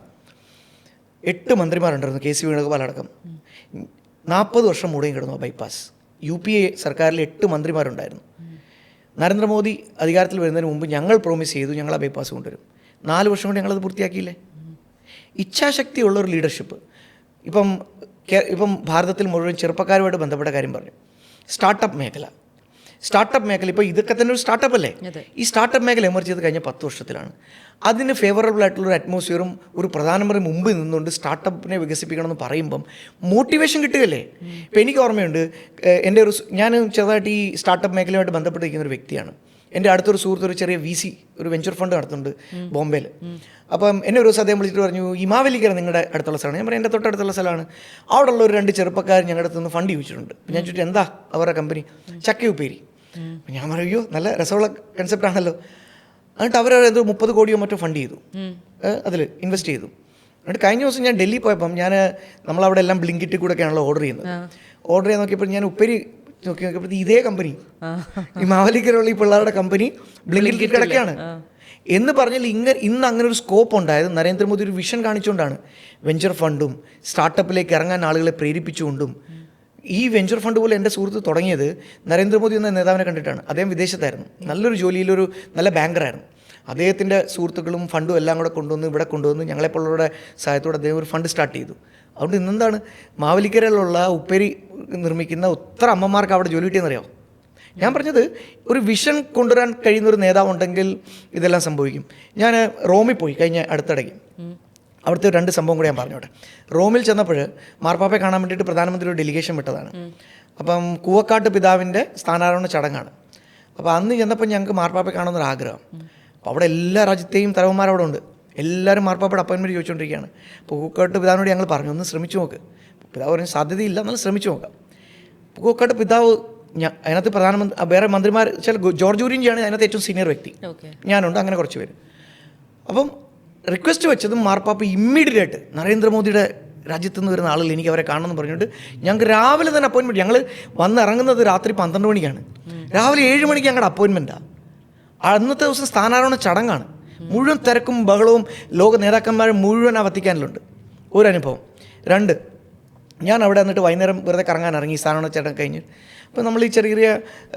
8 മന്ത്രിമാരുണ്ടായിരുന്നു, KC വേണുഗോപാൽ അടക്കം. 40 വർഷം മൂടെയും കിടന്നു ആ ബൈപ്പാസ്. UPA സർക്കാരിൽ 8 മന്ത്രിമാരുണ്ടായിരുന്നു. നരേന്ദ്രമോദി അധികാരത്തിൽ വരുന്നതിന് മുമ്പ് ഞങ്ങൾ പ്രോമിസ് ചെയ്തു ഞങ്ങൾ ആ ബൈപ്പാസ് കൊണ്ടുവരും. 4 വർഷം കൊണ്ട് ഞങ്ങളത് പൂർത്തിയാക്കിയില്ലേ? ഇച്ഛാശക്തിയുള്ളൊരു ലീഡർഷിപ്പ്. ഇപ്പം ഭാരതത്തിൽ മുഴുവൻ ചെറുപ്പക്കാരുമായിട്ട് ബന്ധപ്പെട്ട കാര്യം പറഞ്ഞു. സ്റ്റാർട്ടപ്പ് മേഖല ഇപ്പോൾ ഇതൊക്കെ തന്നെ ഒരു സ്റ്റാർട്ടപ്പ് അല്ലേ? ഈ സ്റ്റാർട്ടപ്പ് മേഖല എമർജ് ചെയ്ത് കഴിഞ്ഞ 10 വർഷത്തിലാണ്. അതിന് ഫേവറബിൾ ആയിട്ടുള്ളൊരു അറ്റ്മോസ്ഫിയറും ഒരു പ്രധാനമന്ത്രി മുമ്പിൽ നിന്നുകൊണ്ട് സ്റ്റാർട്ടപ്പിനെ വികസിപ്പിക്കണമെന്ന് പറയുമ്പം മോട്ടിവേഷൻ കിട്ടുകയല്ലേ? ഇപ്പോൾ എനിക്ക് ഓർമ്മയുണ്ട്, ഞാൻ ചെറുതായിട്ട് ഈ സ്റ്റാർട്ടപ്പ് മേഖലയുമായിട്ട് ബന്ധപ്പെട്ടിരിക്കുന്ന ഒരു വ്യക്തിയാണ്. എൻ്റെ അടുത്തൊരു സുഹൃത്ത് ഒരു ചെറിയ VC ഒരു വെഞ്ചർ ഫണ്ട് നടത്തുന്നുണ്ട് ബോംബെയിൽ. അപ്പം എന്നെ ഒരു ദിവസം അദ്ദേഹം വിളിച്ചിട്ട് പറഞ്ഞു, ഇമാവലിക്കര നിങ്ങളുടെ അടുത്തുള്ള സ്ഥലമാണ്. ഞാൻ പറഞ്ഞു എൻ്റെ തൊട്ടടുത്തുള്ള സ്ഥലമാണ്. അവിടെയുള്ള ഒരു 2 ചെറുപ്പക്കാർ ഞങ്ങളുടെ അടുത്ത് നിന്ന് ഫണ്ട് ചോദിച്ചിട്ടുണ്ട്. ഞാൻ ചോദിച്ചു എന്താ അവരുടെ കമ്പനി? ചക്കയുപ്പേരി. ഞാൻ പറയോ നല്ല രസമുള്ള കൺസെപ്റ്റാണല്ലോ. എന്നിട്ട് അവർ എന്തോ 30 കോടിയോ മറ്റോ ഫണ്ട് ചെയ്തു, അതിൽ ഇൻവെസ്റ്റ് ചെയ്തു. എന്നിട്ട് കഴിഞ്ഞ ദിവസം ഞാൻ ഡൽഹി പോയപ്പം നമ്മളവിടെ എല്ലാം ബ്ലിങ്കിറ്റിൽ കൂടെയൊക്കെയാണല്ലോ ഓർഡർ ചെയ്യുന്നത്. ഓർഡർ ചെയ്യാൻ നോക്കിയപ്പോൾ ഞാൻ ഉപ്പേരി നോക്കിയപ്പോൾ ഇതേ കമ്പനി, ഈ മാവലിക്കലുള്ള ഈ പിള്ളേരുടെ കമ്പനി ബ്ലിങ്കിറ്റിൽ കിടക്കുകയാണ്. എന്ന് പറഞ്ഞാൽ ഇന്ന് അങ്ങനെ ഒരു സ്കോപ്പ് ഉണ്ടായത് നരേന്ദ്രമോദി ഒരു വിഷൻ കാണിച്ചുകൊണ്ടാണ്. വെഞ്ചർ ഫണ്ടും സ്റ്റാർട്ടപ്പിലേക്ക് ഇറങ്ങാൻ ആളുകളെ പ്രേരിപ്പിച്ചുകൊണ്ടും. ഈ വെഞ്ചർ ഫണ്ട് പോലെ എൻ്റെ സുഹൃത്ത് തുടങ്ങിയത് നരേന്ദ്രമോദി എന്ന നേതാവിനെ കണ്ടിട്ടാണ്. അദ്ദേഹം വിദേശത്തായിരുന്നു, നല്ലൊരു ജോലിയിലൊരു നല്ല ബാങ്കറായിരുന്നു. അദ്ദേഹത്തിൻ്റെ സുഹൃത്തുക്കളും ഫണ്ടും എല്ലാം കൂടെ ഇവിടെ കൊണ്ടുവന്ന് ഞങ്ങളെപ്പോലുള്ളവരുടെ സഹായത്തോടെ അദ്ദേഹം ഒരു ഫണ്ട് സ്റ്റാർട്ട് ചെയ്തു. അതുകൊണ്ട് ഇന്നെന്താണ് മാവലിക്കരയിലുള്ള ഉപ്പേരി നിർമ്മിക്കുന്ന ഒത്തിരി അമ്മമാർക്ക് അവിടെ ജോലി കിട്ടിയെന്നറിയാമോ? ഞാൻ പറഞ്ഞത് ഒരു വിഷൻ കൊണ്ടുവരാൻ കഴിയുന്ന ഒരു നേതാവുണ്ടെങ്കിൽ ഇതെല്ലാം സംഭവിക്കും. ഞാൻ റോമിൽ പോയി കഴിഞ്ഞ അടുത്തിടയ്ക്ക്. അവിടുത്തെ 2 സംഭവം കൂടെ ഞാൻ പറഞ്ഞോട്ടെ. റോമിൽ ചെന്നപ്പോൾ മാർപ്പാപ്പയെ കാണാൻ വേണ്ടിയിട്ട് പ്രധാനമന്ത്രി ഒരു ഡെലിഗേഷൻ വിട്ടതാണ്. അപ്പം കൂവക്കാട്ട് പിതാവിൻ്റെ സ്ഥാനാരോഹണ ചടങ്ങാണ്. അപ്പോൾ അന്ന് ചെന്നപ്പോൾ ഞങ്ങൾക്ക് മാർപ്പാപ്പയെ കാണുന്നൊരു ആഗ്രഹം. അപ്പോൾ അവിടെ എല്ലാ രാജ്യത്തെയും തലവന്മാരവിടെ ഉണ്ട്. എല്ലാവരും മാർപ്പാപ്പയുടെ അപ്പോയിൻമെൻറ്റ് ചോദിച്ചുകൊണ്ടിരിക്കുകയാണ്. അപ്പോൾ കൂവക്കാട്ട് പിതാവിനോട് ഞങ്ങൾ പറഞ്ഞു ഒന്ന് ശ്രമിച്ചു നോക്ക്. പിതാവ് പറഞ്ഞ സാധ്യതയില്ല, എന്നാലും ശ്രമിച്ചു നോക്കാം. കൂവക്കാട്ട് പിതാവ് അതിനകത്ത് പ്രധാനമന്ത്രി വേറെ മന്ത്രിമാർ ജോർജ് കുര്യൻജിയാണ് അതിനകത്ത് ഏറ്റവും സീനിയർ വ്യക്തി, ഞാനുണ്ട്, അങ്ങനെ കുറച്ച് പേര്. അപ്പം റിക്വസ്റ്റ് വെച്ചതും മാർപ്പാപ്പ ഇമ്മീഡിയറ്റായിട്ട് നരേന്ദ്രമോദിയുടെ രാജ്യത്ത് നിന്ന് വരുന്ന ആളുകൾ എനിക്ക് അവരെ കാണണമെന്ന് പറഞ്ഞിട്ട് ഞങ്ങൾക്ക് രാവിലെ തന്നെ അപ്പോയിൻമെൻറ്റ്. ഞങ്ങൾ വന്നിറങ്ങുന്നത് രാത്രി 12 മണിക്കാണ്. രാവിലെ 7 മണിക്ക് ഞങ്ങളുടെ അപ്പോയിൻമെൻറ്റാണ്. അന്നത്തെ ദിവസം സ്ഥാനാരോഹണ ചടങ്ങാണ്. മുഴുവൻ തിരക്കും ബഹളവും ലോക നേതാക്കന്മാരും മുഴുവൻ ആ വത്തിക്കാനിലുണ്ട്. ഒരു അനുഭവം. 2, ഞാൻ അവിടെ വന്നിട്ട് വൈകുന്നേരം വെറുതെ കറങ്ങാൻ ഇറങ്ങി സ്ഥാനാരോഹണ ചടങ്ങ് കഴിഞ്ഞ്. അപ്പോൾ നമ്മൾ ഈ ചെറിയ ചെറിയ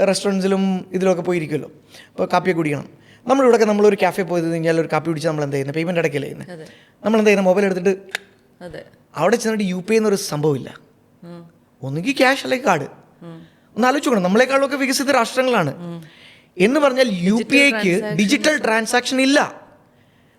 റെസ്റ്റോറൻറ്റ്സിലും ഇതിലൊക്കെ പോയിരിക്കുമല്ലോ. അപ്പോൾ കാപ്പിയൊക്കെ കുടിക്കണം. നമ്മളിവിടെയൊക്കെ നമ്മളൊരു കാഫേ പോയത് കഴിഞ്ഞാൽ ഒരു കാപ്പി കുടിച്ചാൽ നമ്മൾ എന്താ ചെയ്യുന്നത്? പേയ്മെൻറ്റ് അടയ്ക്കല്ലേ ചെയ്യുന്നത്. നമ്മൾ എന്താ ചെയ്യുന്നത്? മൊബൈൽ എടുത്തിട്ട് അവിടെ ചെന്നിട്ട് UPI എന്നൊരു സംഭവമില്ല. ഒന്നുകിൽ ക്യാഷ് അല്ലെങ്കിൽ കാർഡ്. ഒന്ന് ആലോചിച്ച് നോക്കണം, നമ്മളെക്കാളൊക്കെ വികസിത രാഷ്ട്രങ്ങളാണ്. എന്ന് പറഞ്ഞാൽ UPIക്ക് ഡിജിറ്റൽ ട്രാൻസാക്ഷൻ ഇല്ല.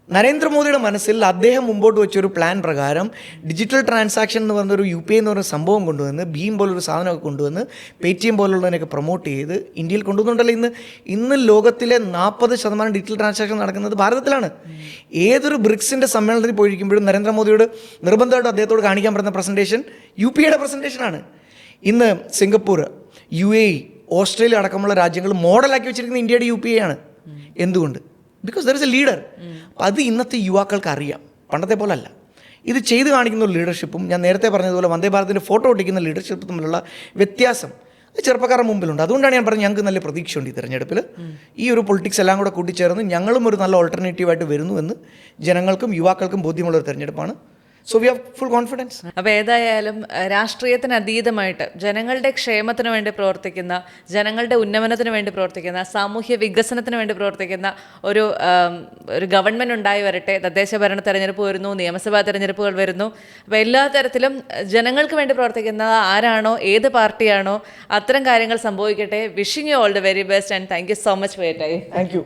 നരേന്ദ്രമോദിയുടെ മനസ്സിൽ അദ്ദേഹം മുമ്പോട്ട് വെച്ചൊരു പ്ലാൻ പ്രകാരം ഡിജിറ്റൽ ട്രാൻസാക്ഷൻ എന്ന് പറഞ്ഞൊരു UPI എന്ന് പറഞ്ഞ സംഭവം കൊണ്ടുവന്ന് ഭീം പോലൊരു സാധനമൊക്കെ കൊണ്ടുവന്ന് Paytm പോലുള്ളതിനൊക്കെ പ്രൊമോട്ട് ചെയ്ത് ഇന്ത്യയിൽ കൊണ്ടുവന്നുണ്ടല്ലോ. ഇന്ന് ലോകത്തിലെ 40% ഡിജിറ്റൽ ട്രാൻസാക്ഷൻ നടക്കുന്നത് ഭാരതത്തിലാണ്. ഏതൊരു ബ്രിക്സിൻ്റെ സമ്മേളനത്തിൽ പോയിരിക്കുമ്പോഴും നരേന്ദ്രമോദിയോട് നിർബന്ധമായിട്ട് അദ്ദേഹത്തോട് കാണിക്കാൻ പറ്റുന്ന പ്രസൻറ്റേഷൻ UPIയുടെ പ്രസൻറ്റേഷനാണ്. ഇന്ന് സിംഗപ്പൂർ, UAE, ഓസ്ട്രേലിയ അടക്കമുള്ള രാജ്യങ്ങൾ മോഡലാക്കി വെച്ചിരിക്കുന്ന ഇന്ത്യയുടെ UPA ആണ്. എന്തുകൊണ്ട്? Because there is A leader. അത് ഇന്നത്തെ യുവാക്കൾക്ക് അറിയാം, പണ്ടത്തെ പോലെ അല്ല. ഇത് ചെയ്ത് കാണിക്കുന്ന ഒരു ലീഡർഷിപ്പും ഞാൻ നേരത്തെ പറഞ്ഞതുപോലെ വന്ദേ ഭാരതിൻ്റെ ഫോട്ടോ ഒട്ടിക്കുന്ന ലീഡർഷിപ്പും തമ്മിലുള്ള വ്യത്യാസം ചെറുപ്പക്കാരുടെ മുമ്പിലുണ്ട്. അതുകൊണ്ടാണ് ഞാൻ പറഞ്ഞത് ഞങ്ങൾക്ക് നല്ല പ്രതീക്ഷയുണ്ട് ഈ തെരഞ്ഞെടുപ്പിൽ. ഈ ഒരു പൊളിറ്റിക്സ് എല്ലാം കൂടെ കൂട്ടിച്ചേർന്ന് ഞങ്ങളും ഒരു നല്ല ഓൾട്ടർനേറ്റീവായിട്ട് വരുന്നുവെന്ന് ജനങ്ങൾക്കും യുവാക്കൾക്കും ബോധ്യമുള്ളൊരു തെരഞ്ഞെടുപ്പാണ്. So we have full confidence. അപ്പോൾ ഏതായാലും രാഷ്ട്രീയത്തിന് അതീതമായിട്ട് ജനങ്ങളുടെ ക്ഷേമത്തിന് വേണ്ടി പ്രവർത്തിക്കുന്ന, ജനങ്ങളുടെ ഉന്നമനത്തിന് വേണ്ടി പ്രവർത്തിക്കുന്ന, സാമൂഹ്യ വികസനത്തിന് വേണ്ടി പ്രവർത്തിക്കുന്ന ഒരു ഗവൺമെൻറ് ഉണ്ടായി വരട്ടെ. തദ്ദേശ ഭരണ തെരഞ്ഞെടുപ്പ് വരുന്നു, നിയമസഭാ തെരഞ്ഞെടുപ്പുകൾ വരുന്നു. അപ്പോൾ എല്ലാ തരത്തിലും ജനങ്ങൾക്ക് വേണ്ടി പ്രവർത്തിക്കുന്ന ആരാണോ, ഏത് പാർട്ടിയാണോ, അത്തരം കാര്യങ്ങൾ സംഭവിക്കട്ടെ. Wishing you all the very best and thank you so much for your time. Thank you.